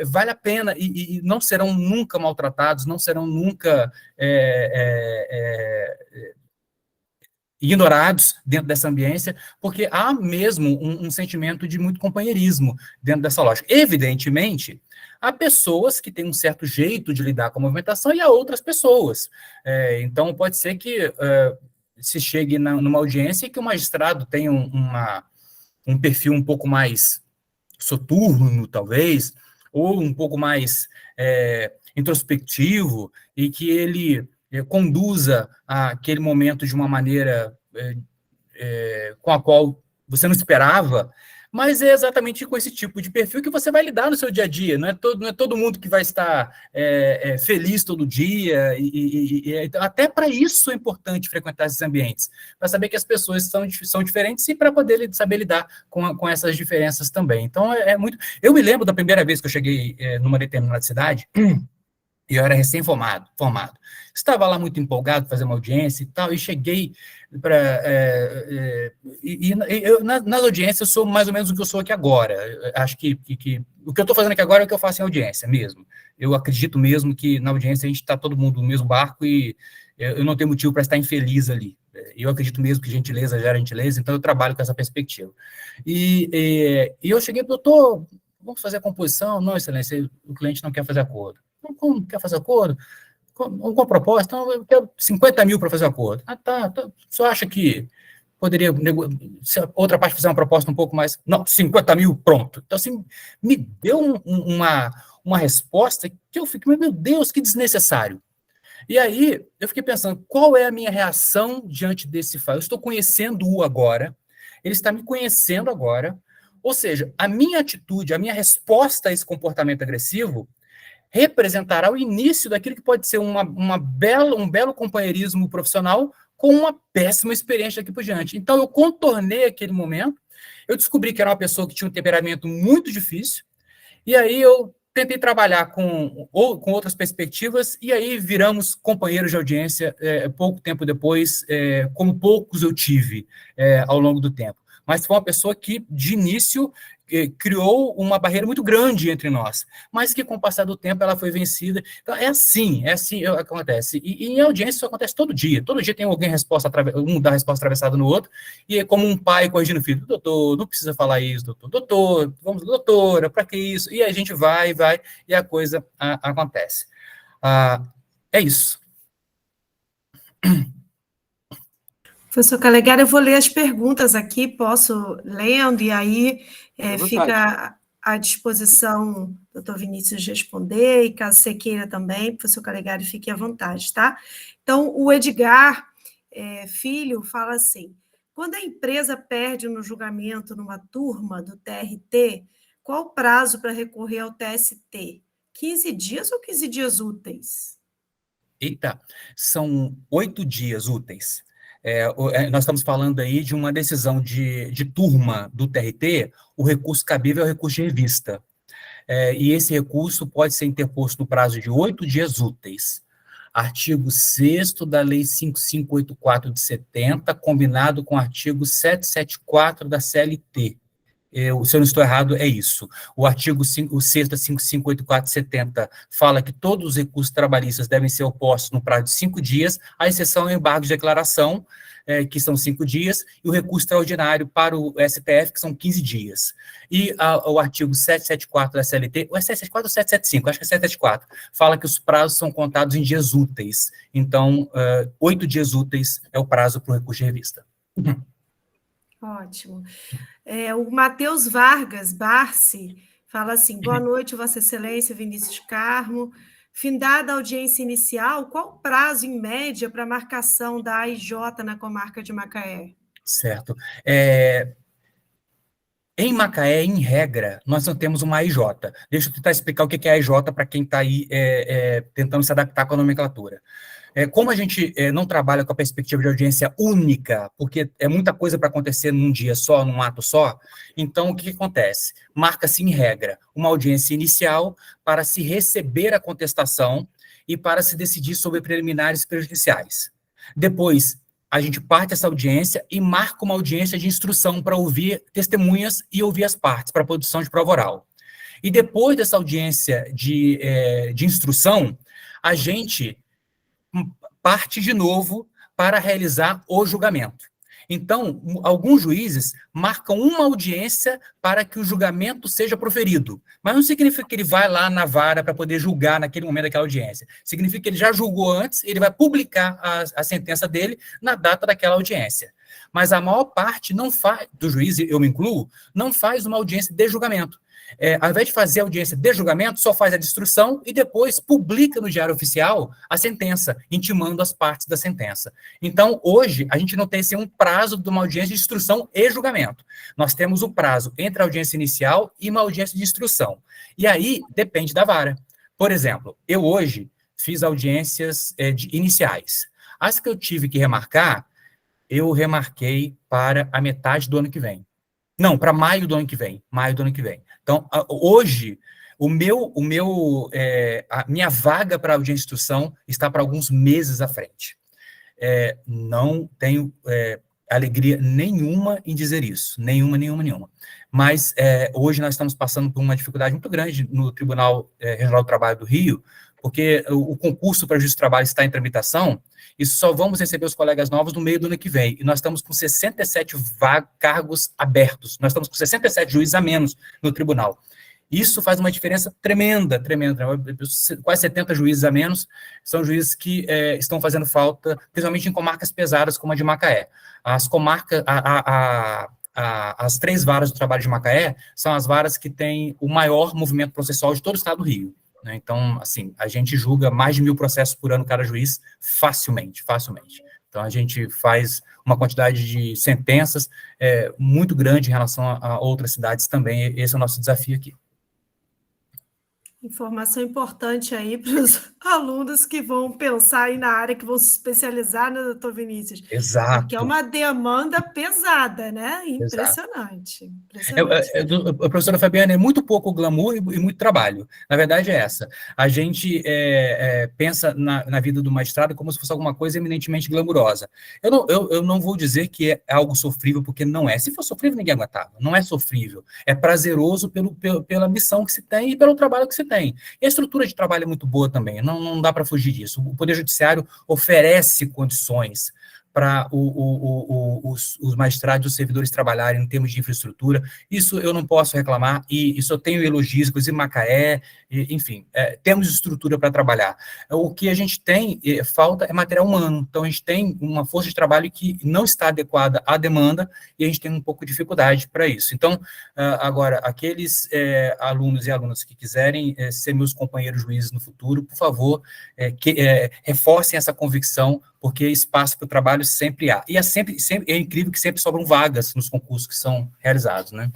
vale a pena e não serão nunca maltratados, não serão nunca ignorados dentro dessa ambiência, porque há mesmo um sentimento de muito companheirismo dentro dessa lógica. Evidentemente, há pessoas que têm um certo jeito de lidar com a movimentação e há outras pessoas. Então, pode ser que se chegue numa audiência e que o magistrado tenha um perfil um pouco mais soturno, talvez, ou um pouco mais introspectivo, e que ele conduza aquele momento de uma maneira com a qual você não esperava, Mas é exatamente com esse tipo de perfil que você vai lidar no seu dia a dia. Não é todo mundo que vai estar feliz todo dia. Até para isso é importante frequentar esses ambientes, para saber que as pessoas são diferentes e para poder saber lidar com essas diferenças também. Então, muito... Eu me lembro da primeira vez que eu cheguei numa determinada cidade, e eu era recém-formado. Estava lá muito empolgado, fazer uma audiência e tal, e cheguei para... nas audiências, eu sou mais ou menos o que eu sou aqui agora. Acho que o que eu estou fazendo aqui agora é o que eu faço em audiência mesmo. Eu acredito mesmo que na audiência a gente está todo mundo no mesmo barco e eu não tenho motivo para estar infeliz ali. Eu acredito mesmo que gentileza gera gentileza, então eu trabalho com essa perspectiva. E eu cheguei, doutor, vamos fazer a composição? Não, excelência, o cliente não quer fazer acordo. Como quer fazer acordo? Com a proposta? Então, eu quero 50 mil para fazer acordo. Tá. O senhor acha que poderia, se a outra parte fizer uma proposta um pouco mais... Não, 50 mil, pronto. Então, assim, me deu uma resposta que eu fiquei, meu Deus, que desnecessário. E aí, eu fiquei pensando, qual é a minha reação diante desse fato? Eu estou conhecendo-o agora, ele está me conhecendo agora, ou seja, a minha atitude, a minha resposta a esse comportamento agressivo representará o início daquilo que pode ser um belo companheirismo profissional com uma péssima experiência daqui por diante. Então, eu contornei aquele momento, eu descobri que era uma pessoa que tinha um temperamento muito difícil, e aí eu tentei trabalhar com outras perspectivas, e aí viramos companheiros de audiência pouco tempo depois, como poucos eu tive ao longo do tempo. Mas foi uma pessoa que, de início, criou uma barreira muito grande entre nós, mas que, com o passar do tempo, ela foi vencida. Então, é assim que acontece. E em audiência isso acontece todo dia tem alguém um dá a resposta atravessada no outro, e é como um pai corrigindo o filho, doutor, não precisa falar isso, doutor, vamos, doutora, para que isso? E a gente vai, e a coisa acontece. É isso. Professor Calegari, eu vou ler as perguntas aqui, posso lendo, e aí fica à disposição do doutor Vinícius responder, e caso você queira também, professor Calegari, fique à vontade, tá? Então, o Edgar Filho fala assim, quando a empresa perde no julgamento numa turma do TRT, qual o prazo para recorrer ao TST? 15 dias ou 15 dias úteis? Eita, são 8 dias úteis. Nós estamos falando aí de uma decisão de turma do TRT, o recurso cabível é o recurso de revista. E esse recurso pode ser interposto no prazo de 8 dias úteis. Artigo 6º da Lei 5584 de 70, combinado com o artigo 774 da CLT. Se eu não estou errado, é isso. O artigo 6º da 5584 de 70 fala que todos os recursos trabalhistas devem ser opostos no prazo de 5 dias, a exceção é o embargo de declaração, que são 5 dias, e o recurso extraordinário para o STF, que são 15 dias. E o artigo 774 da CLT, ou é 774 ou 775? Acho que é 774, fala que os prazos são contados em dias úteis. Então, 8 dias úteis é o prazo para o recurso de revista. Ótimo. O Matheus Vargas Barci fala assim, boa noite, Vossa Excelência, Vinícius Carmo. Findada a audiência inicial, qual o prazo, em média, para a marcação da AIJ na comarca de Macaé? Certo. Em Macaé, em regra, nós não temos uma AIJ. Deixa eu tentar explicar o que é AIJ para quem está aí tentando se adaptar com a nomenclatura. Como a gente não trabalha com a perspectiva de audiência única, porque é muita coisa para acontecer num dia só, num ato só, então o que acontece? Marca-se em regra uma audiência inicial para se receber a contestação e para se decidir sobre preliminares prejudiciais. Depois, a gente parte essa audiência e marca uma audiência de instrução para ouvir testemunhas e ouvir as partes, para a produção de prova oral. E depois dessa audiência de instrução, a gente parte de novo para realizar o julgamento. Então, alguns juízes marcam uma audiência para que o julgamento seja proferido, mas não significa que ele vai lá na vara para poder julgar naquele momento daquela audiência. Significa que ele já julgou antes, ele vai publicar a sentença dele na data daquela audiência. Mas a maior parte não faz, do juiz, eu me incluo, não faz uma audiência de julgamento. ao invés de fazer a audiência de julgamento, só faz a de instrução e depois publica no Diário Oficial a sentença, intimando as partes da sentença. Então, hoje, a gente não tem assim, um prazo de uma audiência de instrução e julgamento. Nós temos um prazo entre a audiência inicial e uma audiência de instrução. E aí, depende da vara. Por exemplo, eu hoje fiz audiências iniciais. As que eu tive que remarcar, eu remarquei para a metade do ano que vem. Não, para maio do ano que vem. Então, hoje, a minha vaga para audiência de instrução está para alguns meses à frente. Não tenho alegria nenhuma em dizer isso. Nenhuma. Mas hoje nós estamos passando por uma dificuldade muito grande no Tribunal Regional do Trabalho do Rio, porque o concurso para juiz do trabalho está em tramitação, e só vamos receber os colegas novos no meio do ano que vem. E nós estamos com 67 cargos abertos. Nós estamos com 67 juízes a menos no tribunal. Isso faz uma diferença tremenda. Quase 70 juízes a menos são juízes que estão fazendo falta, principalmente em comarcas pesadas, como a de Macaé. As comarcas, as 3 varas do trabalho de Macaé são as varas que têm o maior movimento processual de todo o estado do Rio. Então, assim, a gente julga mais de 1.000 processos por ano cada juiz facilmente. Então, a gente faz uma quantidade de sentenças muito grande em relação a outras cidades também. Esse é o nosso desafio aqui. Informação importante aí para os alunos que vão pensar aí na área, que vão se especializar, né, doutor Vinícius? Exato. Porque é uma demanda pesada, né? Impressionante. A professora Fabiana, é muito pouco glamour e muito trabalho. Na verdade é essa. A gente pensa na vida do magistrado como se fosse alguma coisa eminentemente glamurosa. Eu não vou dizer que é algo sofrível, porque não é. Se for sofrível, ninguém aguentava. Não é sofrível. É prazeroso pela missão que se tem e pelo trabalho que se tem. E a estrutura de trabalho é muito boa também, não dá para fugir disso. O Poder Judiciário oferece condições para os magistrados e os servidores trabalharem em termos de infraestrutura. Isso eu não posso reclamar, e isso eu tenho elogios, inclusive Macaé, enfim, temos estrutura para trabalhar. O que a gente tem, falta é material humano. Então, a gente tem uma força de trabalho que não está adequada à demanda, e a gente tem um pouco de dificuldade para isso. Então, agora, aqueles alunos e alunas que quiserem ser meus companheiros juízes no futuro, por favor, reforcem essa convicção, porque espaço para o trabalho sempre há. E é incrível que sempre sobram vagas nos concursos que são realizados, né?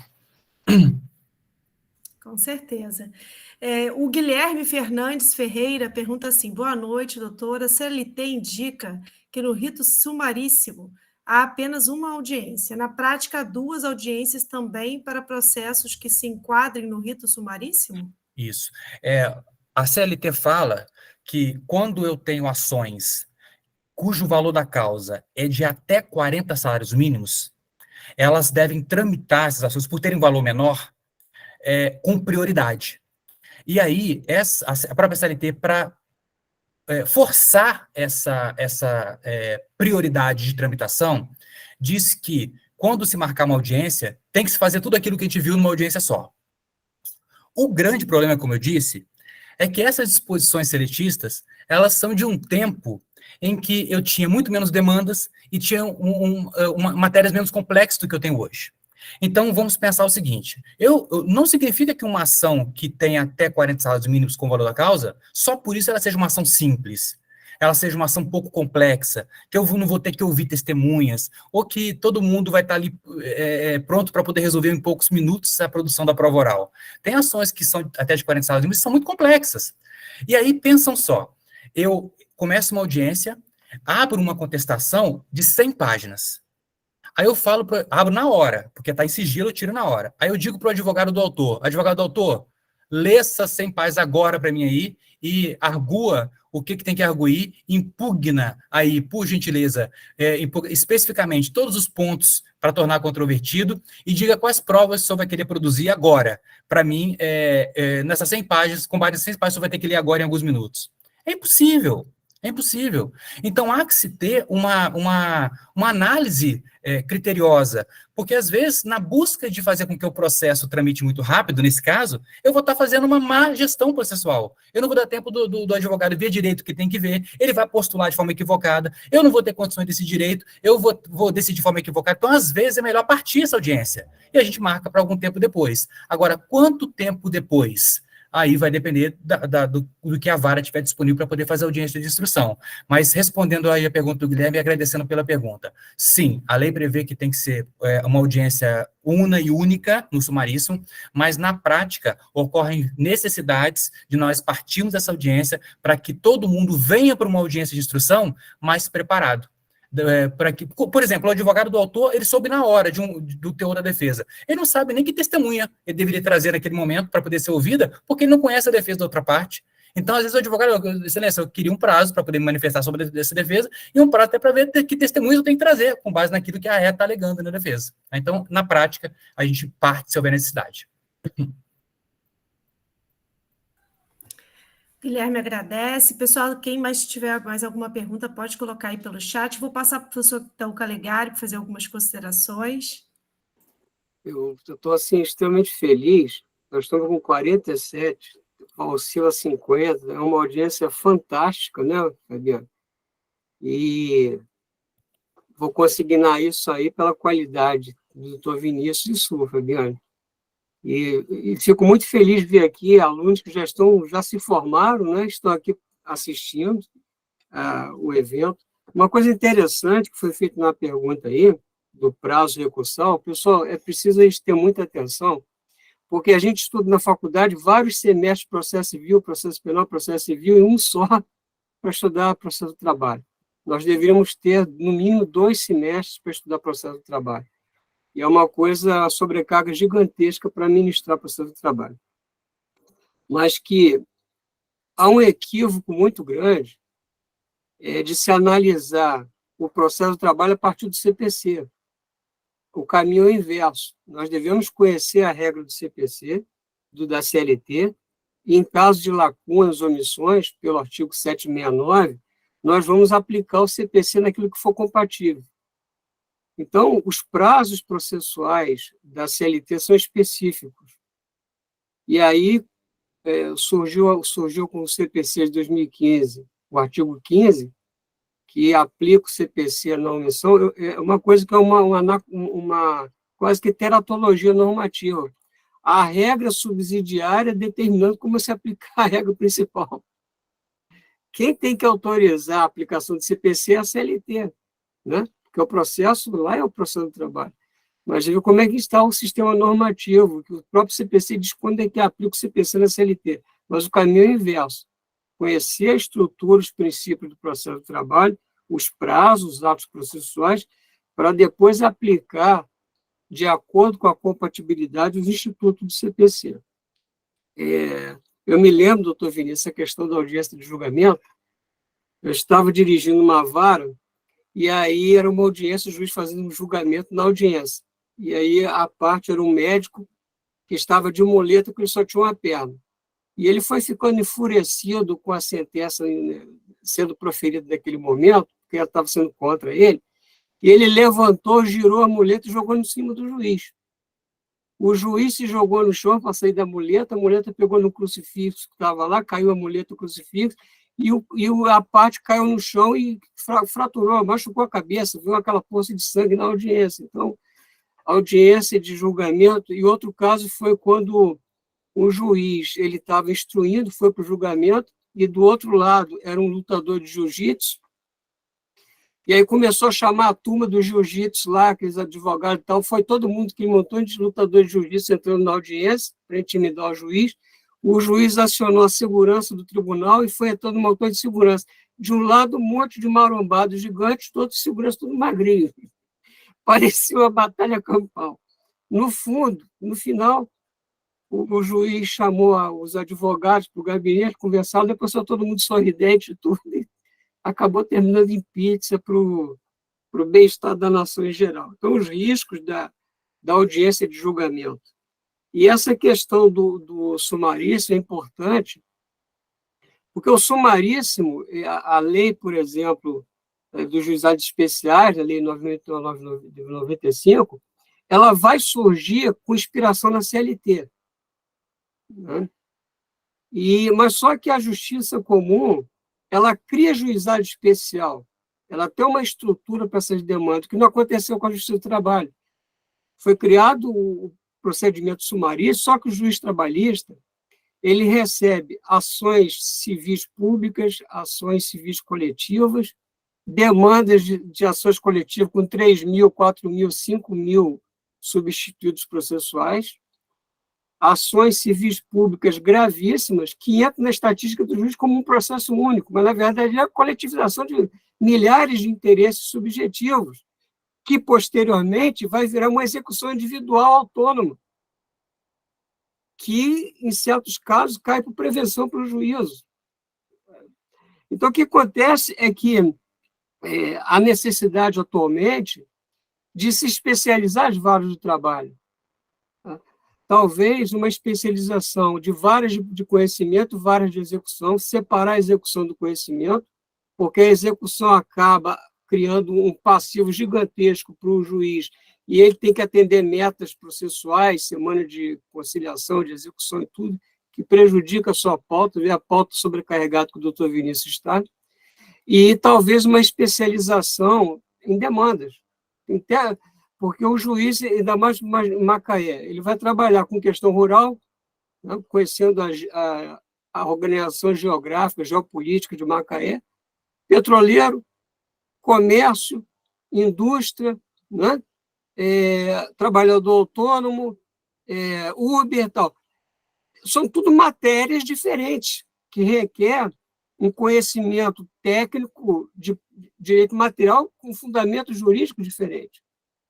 Com certeza. O Guilherme Fernandes Ferreira pergunta assim: boa noite, doutora. A CLT indica que no rito sumaríssimo há apenas uma audiência. Na prática, há 2 audiências também para processos que se enquadrem no rito sumaríssimo? Isso. A CLT fala que quando eu tenho ações cujo valor da causa é de até 40 salários mínimos, elas devem tramitar essas ações, por terem um valor menor, com prioridade. E aí, a própria CLT, para forçar essa prioridade de tramitação, diz que, quando se marcar uma audiência, tem que se fazer tudo aquilo que a gente viu numa audiência só. O grande problema, como eu disse, é que essas disposições seletistas, elas são de um tempo em que eu tinha muito menos demandas e tinha matérias menos complexas do que eu tenho hoje. Então, vamos pensar o seguinte: não significa que uma ação que tenha até 40 salários mínimos com o valor da causa, só por isso ela seja uma ação simples, ela seja uma ação um pouco complexa, que eu não vou ter que ouvir testemunhas, ou que todo mundo vai estar ali pronto para poder resolver em poucos minutos a produção da prova oral. Tem ações que são até de 40 salários mínimos que são muito complexas. E aí, pensam só, eu começo uma audiência, abro uma contestação de 100 páginas. Aí eu abro na hora, porque está em sigilo, eu tiro na hora. Aí eu digo para o advogado do autor: advogado do autor, lê essas 100 páginas agora para mim aí e argua o que tem que arguir, impugna aí, por gentileza, especificamente todos os pontos para tornar controvertido e diga quais provas o senhor vai querer produzir agora. Para mim, nessas 100 páginas, com base em 100 páginas, o senhor vai ter que ler agora em alguns minutos. É impossível. É impossível. Então, há que se ter uma análise criteriosa, porque, às vezes, na busca de fazer com que o processo tramite muito rápido, nesse caso, eu vou estar fazendo uma má gestão processual. Eu não vou dar tempo do advogado ver direito o que tem que ver, ele vai postular de forma equivocada, eu não vou ter condições desse direito, eu vou decidir de forma equivocada. Então, às vezes, é melhor partir essa audiência, e a gente marca para algum tempo depois. Agora, quanto tempo depois? Aí vai depender do que a vara tiver disponível para poder fazer a audiência de instrução. Mas respondendo aí a pergunta do Guilherme e agradecendo pela pergunta, sim, a lei prevê que tem que ser uma audiência una e única no sumaríssimo, mas na prática ocorrem necessidades de nós partirmos dessa audiência para que todo mundo venha para uma audiência de instrução mais preparado. Para que, por exemplo, o advogado do autor, ele soube na hora do teor da defesa. Ele não sabe nem que testemunha ele deveria trazer naquele momento para poder ser ouvida, porque ele não conhece a defesa da outra parte. Então, às vezes, o advogado, excelência, eu queria um prazo para poder me manifestar sobre essa defesa e um prazo até para ver que testemunhas eu tenho que trazer, com base naquilo que a ré está alegando na defesa. Então, na prática, a gente parte se houver necessidade. Guilherme agradece. Pessoal, quem mais tiver mais alguma pergunta, pode colocar aí pelo chat. Vou passar para o professor Então Calegari para fazer algumas considerações. Eu estou assim, extremamente feliz. Nós estamos com 47, oscila 50, é uma audiência fantástica, né, Fabiano? E vou consignar isso aí pela qualidade do doutor Vinícius e sua, Fabiano. E fico muito feliz de ver aqui alunos que já se formaram, né, estão aqui assistindo o evento. Uma coisa interessante que foi feita na pergunta aí, do prazo recursal, pessoal, é preciso a gente ter muita atenção, porque a gente estuda na faculdade vários semestres de processo civil, processo penal, processo civil, e um só para estudar processo do trabalho. Nós deveríamos ter, no mínimo, 2 semestres para estudar processo do trabalho. E é uma coisa, sobrecarga gigantesca para ministrar processo do trabalho. Mas que há um equívoco muito grande de se analisar o processo do trabalho a partir do CPC. O caminho é o inverso. Nós devemos conhecer a regra do CPC, da CLT, e em caso de lacunas, omissões, pelo artigo 769, nós vamos aplicar o CPC naquilo que for compatível. Então, os prazos processuais da CLT são específicos. E aí surgiu com o CPC de 2015, o artigo 15, que aplica o CPC na omissão, é uma coisa que é uma quase que teratologia normativa. A regra subsidiária determinando como se aplicar a regra principal. Quem tem que autorizar a aplicação do CPC é a CLT, né? Porque o processo lá é o processo do trabalho. Mas viu como é que está o sistema normativo, que o próprio CPC diz quando é que aplica o CPC na CLT. Mas o caminho é o inverso. Conhecer a estrutura, os princípios do processo do trabalho, os prazos, os atos processuais, para depois aplicar de acordo com a compatibilidade dos institutos do CPC. Eu me lembro, doutor Vinícius, a questão da audiência de julgamento. Eu estava dirigindo uma vara, e aí era uma audiência, o juiz fazendo um julgamento na audiência. E aí a parte era um médico que estava de muleta, porque ele só tinha uma perna. E ele foi ficando enfurecido com a sentença sendo proferida naquele momento, porque ela estava sendo contra ele, e ele levantou, girou a muleta e jogou em cima do juiz. O juiz se jogou no chão para sair da muleta, a muleta pegou no crucifixo que estava lá, caiu a muleta do crucifixo, e a parte caiu no chão e fraturou, machucou a cabeça, viu aquela poça de sangue na audiência. Então, audiência de julgamento, e outro caso foi quando o juiz ele estava instruindo, foi para o julgamento, e do outro lado era um lutador de jiu-jitsu, e aí começou a chamar a turma do jiu-jitsu lá, aqueles advogados e tal, foi todo mundo que montou de lutador de jiu-jitsu entrando na audiência para intimidar o juiz acionou a segurança do tribunal e foi todo um montão de segurança. De um lado, um monte de marombados gigantes, todos de segurança, tudo magrinho. Parecia uma batalha campal. No fundo, no final, o juiz chamou os advogados para o gabinete, conversaram, depois só todo mundo sorridente e tudo, e acabou terminando em pizza para o bem-estar da nação em geral. Então, os riscos da audiência de julgamento. E essa questão do sumarício é importante, Porque o sumaríssimo, a lei, por exemplo, dos juizados especiais, a lei 9.999 de 95, ela vai surgir com inspiração na CLT. Né? Mas só que a justiça comum, ela cria juizado especial, ela tem uma estrutura para essas demandas, que não aconteceu com a Justiça do Trabalho. Foi criado o procedimento sumaríssimo, só que o juiz trabalhista ele recebe ações civis públicas, ações civis coletivas, demandas de ações coletivas com 3.000, 4.000, 5.000 substituídos processuais, ações civis públicas gravíssimas, que entram na estatística do juiz como um processo único, mas, na verdade, é a coletivização de milhares de interesses subjetivos, que, posteriormente, vai virar uma execução individual autônoma, que, em certos casos, cai por prevenção para o juízo. Então, o que acontece é que a necessidade, atualmente, de se especializar as varas do trabalho. Talvez uma especialização de varas de conhecimento, varas de execução, separar a execução do conhecimento, porque a execução acaba criando um passivo gigantesco para o juiz, e ele tem que atender metas processuais, semana de conciliação, de execução e tudo, que prejudica a sua pauta, a pauta sobrecarregada que o doutor Vinícius está, e talvez uma especialização em demandas, porque o juiz, ainda mais em Macaé, ele vai trabalhar com questão rural, né, conhecendo a organização geográfica, geopolítica de Macaé, petroleiro, comércio, indústria, né, trabalhador autônomo, Uber e tal. São tudo matérias diferentes, que requer um conhecimento técnico de direito material com fundamento jurídico diferente.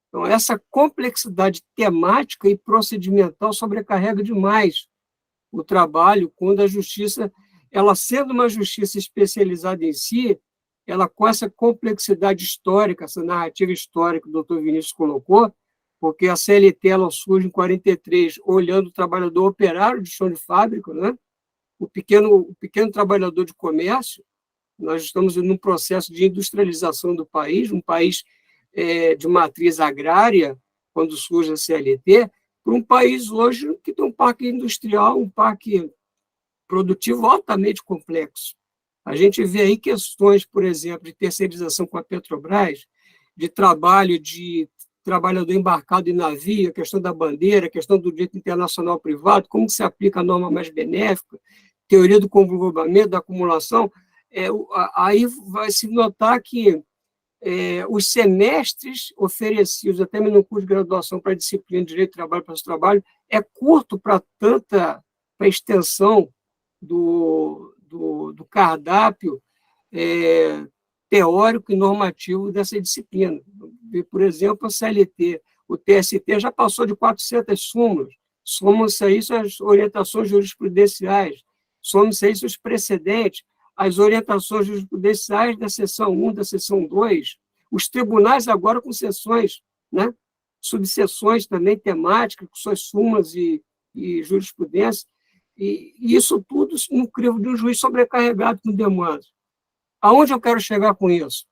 Então, essa complexidade temática e procedimental sobrecarrega demais o trabalho, quando a justiça, ela sendo uma justiça especializada em si, ela com essa complexidade histórica, essa narrativa histórica que o doutor Vinícius colocou, porque a CLT ela surge em 43, olhando o trabalhador operário de chão de fábrica, né? o pequeno trabalhador de comércio. Nós estamos num processo de industrialização do país, um país de matriz agrária, quando surge a CLT, para um país hoje que tem um parque industrial, um parque produtivo altamente complexo. A gente vê aí questões, por exemplo, de terceirização com a Petrobras, de trabalho de trabalhador embarcado em navio, a questão da bandeira, a questão do direito internacional privado, como se aplica a norma mais benéfica, teoria do conglobamento, da acumulação. Aí vai se notar que os semestres oferecidos, até mesmo no curso de graduação para a disciplina de Direito do Trabalho para o Trabalho, é curto para tanta extensão do cardápio teórico e normativo dessa disciplina. Por exemplo, a CLT, o TST já passou de 400 súmulas, somam-se a isso as orientações jurisprudenciais, somam-se a isso os precedentes, as orientações jurisprudenciais da seção 1, da seção 2, os tribunais agora com seções, né, subseções também temáticas, com suas súmulas e jurisprudência, e isso tudo no crivo de um juiz sobrecarregado com demandas. Aonde eu quero chegar com isso?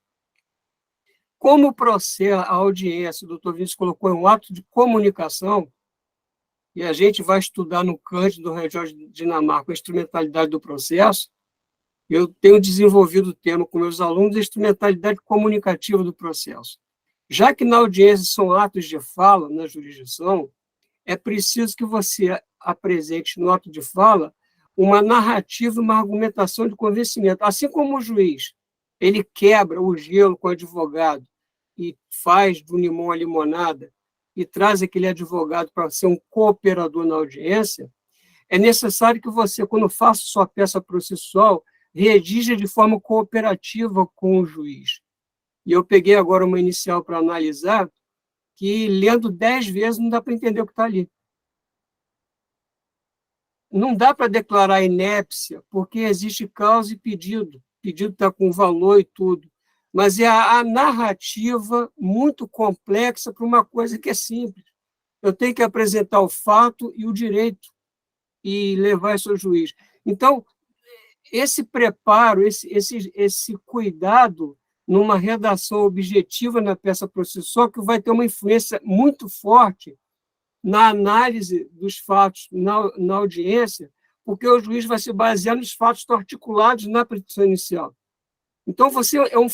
Como o processo, a audiência, o doutor Vinícius colocou em um ato de comunicação, e a gente vai estudar no Kant do Região de Dinamarca a instrumentalidade do processo, eu tenho desenvolvido o tema com meus alunos, a instrumentalidade comunicativa do processo. Já que na audiência são atos de fala, na jurisdição, é preciso que você apresente no ato de fala uma narrativa, uma argumentação de convencimento. Assim como o juiz, ele quebra o gelo com o advogado e faz do limão a limonada e traz aquele advogado para ser um cooperador na audiência, é necessário que você, quando faça sua peça processual, redija de forma cooperativa com o juiz. E eu peguei agora uma inicial para analisar, que lendo 10 vezes não dá para entender o que está ali. Não dá para declarar inépcia, porque existe causa e pedido. O pedido está com valor e tudo. Mas é a narrativa muito complexa para uma coisa que é simples. Eu tenho que apresentar o fato e o direito e levar isso ao juiz. Então, esse preparo, esse cuidado numa redação objetiva na peça processual, que vai ter uma influência muito forte na análise dos fatos na audiência, porque o juiz vai se basear nos fatos que estão articulados na petição inicial. Então, você é um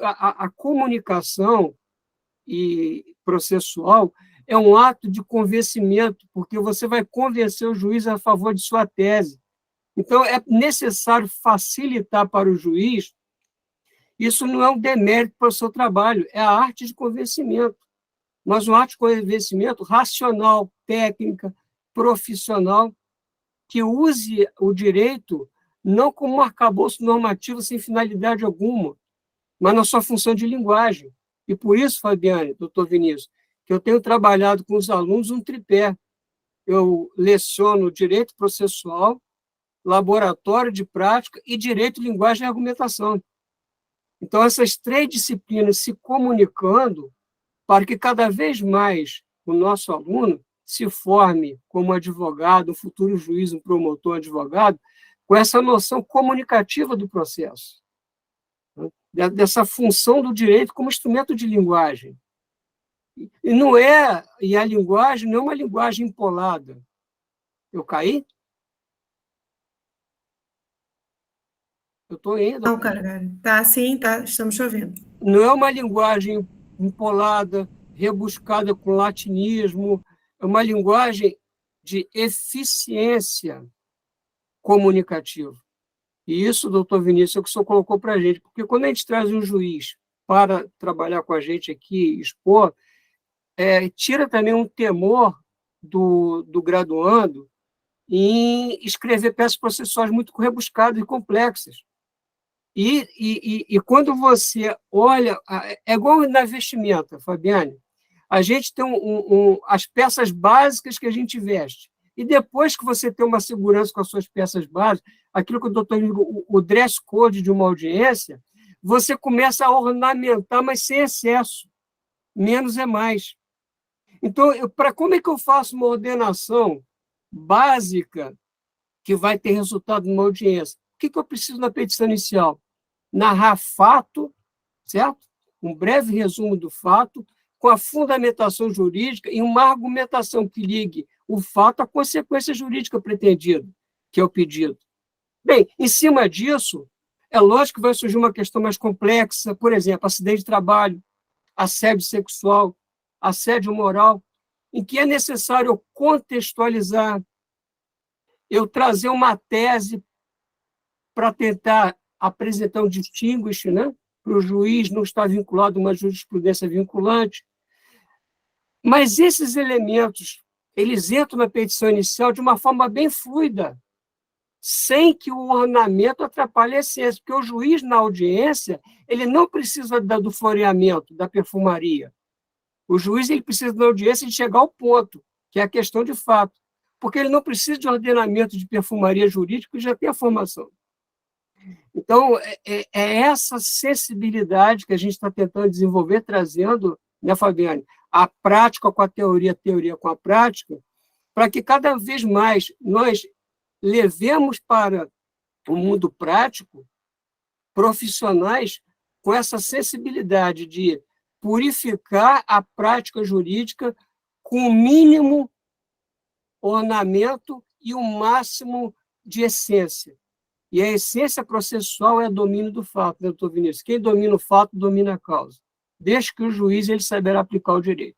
a comunicação e processual é um ato de convencimento, porque você vai convencer o juiz a favor de sua tese. Então, é necessário facilitar para o juiz. Isso não é um demérito para o seu trabalho, é a arte de convencimento. Mas uma arte de convencimento racional, técnica, profissional, que use o direito não como um arcabouço normativo sem finalidade alguma, mas na sua função de linguagem. E por isso, Fabiane, doutor Vinícius, que eu tenho trabalhado com os alunos um tripé. Eu leciono direito processual, laboratório de prática e direito, linguagem e argumentação. Então, essas 3 disciplinas se comunicando para que cada vez mais o nosso aluno se forme como advogado, um futuro juiz, um promotor, um advogado, com essa noção comunicativa do processo, né? Dessa função do direito como instrumento de linguagem. E a linguagem não é uma linguagem empolada. Eu caí? Eu estou indo. Não, Calegari. Tá, sim, tá, estamos te ouvindo. Não é uma linguagem empolada, rebuscada com latinismo, é uma linguagem de eficiência comunicativa. E isso, doutor Vinícius, é o que o senhor colocou para a gente, porque quando a gente traz um juiz para trabalhar com a gente aqui, expor, tira também um temor do graduando em escrever peças processuais muito rebuscadas e complexas. E quando você olha, é igual na vestimenta, Fabiane, a gente tem as peças básicas que a gente veste, e depois que você tem uma segurança com as suas peças básicas, aquilo que o doutor o dress code de uma audiência, você começa a ornamentar, mas sem excesso, menos é mais. Então, como é que eu faço uma ordenação básica que vai ter resultado numa audiência? O que eu preciso na petição inicial? Narrar fato, certo? Um breve resumo do fato, com a fundamentação jurídica e uma argumentação que ligue o fato à consequência jurídica pretendida, que é o pedido. Bem, em cima disso, é lógico que vai surgir uma questão mais complexa, por exemplo, acidente de trabalho, assédio sexual, assédio moral, em que é necessário eu contextualizar, eu trazer uma tese para tentar apresentar um distinguish, né, para o juiz não estar vinculado a uma jurisprudência vinculante. Mas esses elementos, eles entram na petição inicial de uma forma bem fluida, sem que o ornamento atrapalhe a essência, porque o juiz, na audiência, ele não precisa do floreamento, da perfumaria. O juiz ele precisa, na audiência, de chegar ao ponto, que é a questão de fato, porque ele não precisa de ordenamento de perfumaria jurídica, porque já tem a formação. Então, é essa sensibilidade que a gente está tentando desenvolver, trazendo, né, Fabiane, a prática com a teoria com a prática, para que cada vez mais nós levemos para o mundo prático profissionais com essa sensibilidade de purificar a prática jurídica com o mínimo ornamento e o máximo de essência. E a essência processual é o domínio do fato, né, doutor Vinícius? Quem domina o fato, domina a causa. Desde que o juiz ele saberá aplicar o direito.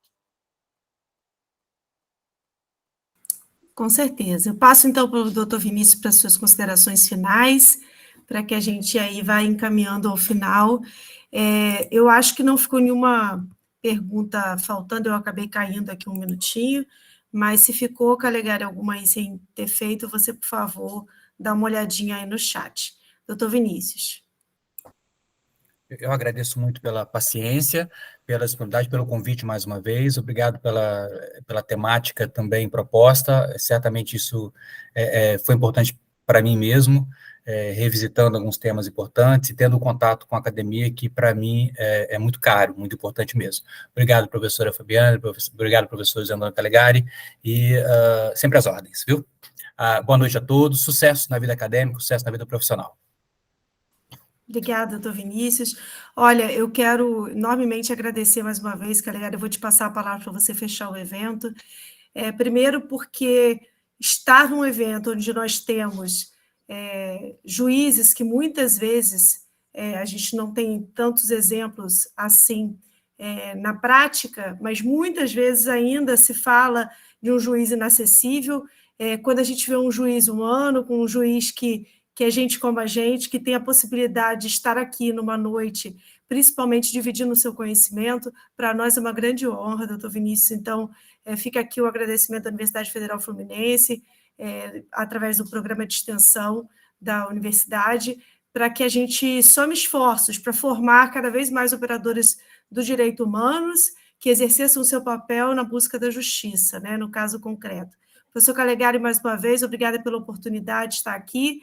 Com certeza. Eu passo, então, para o doutor Vinícius para as suas considerações finais, para que a gente aí vá encaminhando ao final. Eu acho que não ficou nenhuma pergunta faltando, eu acabei caindo aqui um minutinho, mas se ficou, Calegari, alguma aí sem ter feito, você, por favor, dá uma olhadinha aí no chat. Doutor Vinícius. Eu agradeço muito pela paciência, pela disponibilidade, pelo convite mais uma vez. Obrigado pela temática também proposta. Certamente isso foi importante para mim mesmo. revisitando alguns temas importantes e tendo contato com a academia, que para mim é muito caro, muito importante mesmo. Obrigado, professora Fabiana, obrigado, professor José Antônio Calegari, e sempre às ordens, viu? Boa noite a todos, sucesso na vida acadêmica, sucesso na vida profissional. Obrigada, doutor Vinícius. Olha, eu quero enormemente agradecer mais uma vez, Calegari, eu vou te passar a palavra para você fechar o evento. Primeiro porque estar num evento onde nós temos juízes que muitas vezes a gente não tem tantos exemplos assim na prática, mas muitas vezes ainda se fala de um juiz inacessível. Quando a gente vê um juiz humano, com um juiz que é gente como a gente, que tem a possibilidade de estar aqui numa noite, principalmente dividindo o seu conhecimento, para nós é uma grande honra, doutor Vinícius. Então, fica aqui o agradecimento da Universidade Federal Fluminense, através do programa de extensão da universidade, para que a gente some esforços para formar cada vez mais operadores do direito humanos que exerçam o seu papel na busca da justiça, né, no caso concreto. Professor Calegari, mais uma vez, obrigada pela oportunidade de estar aqui,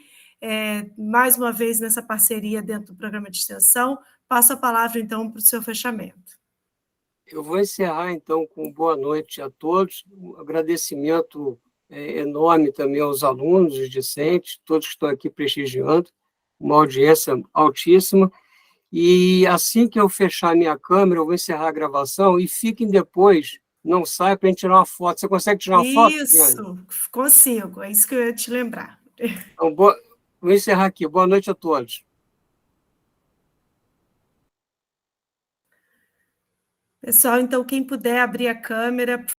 mais uma vez nessa parceria dentro do programa de extensão. Passo a palavra, então, para o seu fechamento. Eu vou encerrar, então, com boa noite a todos, um agradecimento enorme também aos alunos, os discentes, todos que estão aqui prestigiando, uma audiência altíssima, e assim que eu fechar minha câmera, eu vou encerrar a gravação, e fiquem depois, não saia para a gente tirar uma foto. Você consegue tirar uma foto, Isso, Diane? consigo, é isso que eu ia te lembrar. Então, vou encerrar aqui. Boa noite a todos. Pessoal, então, quem puder abrir a câmera,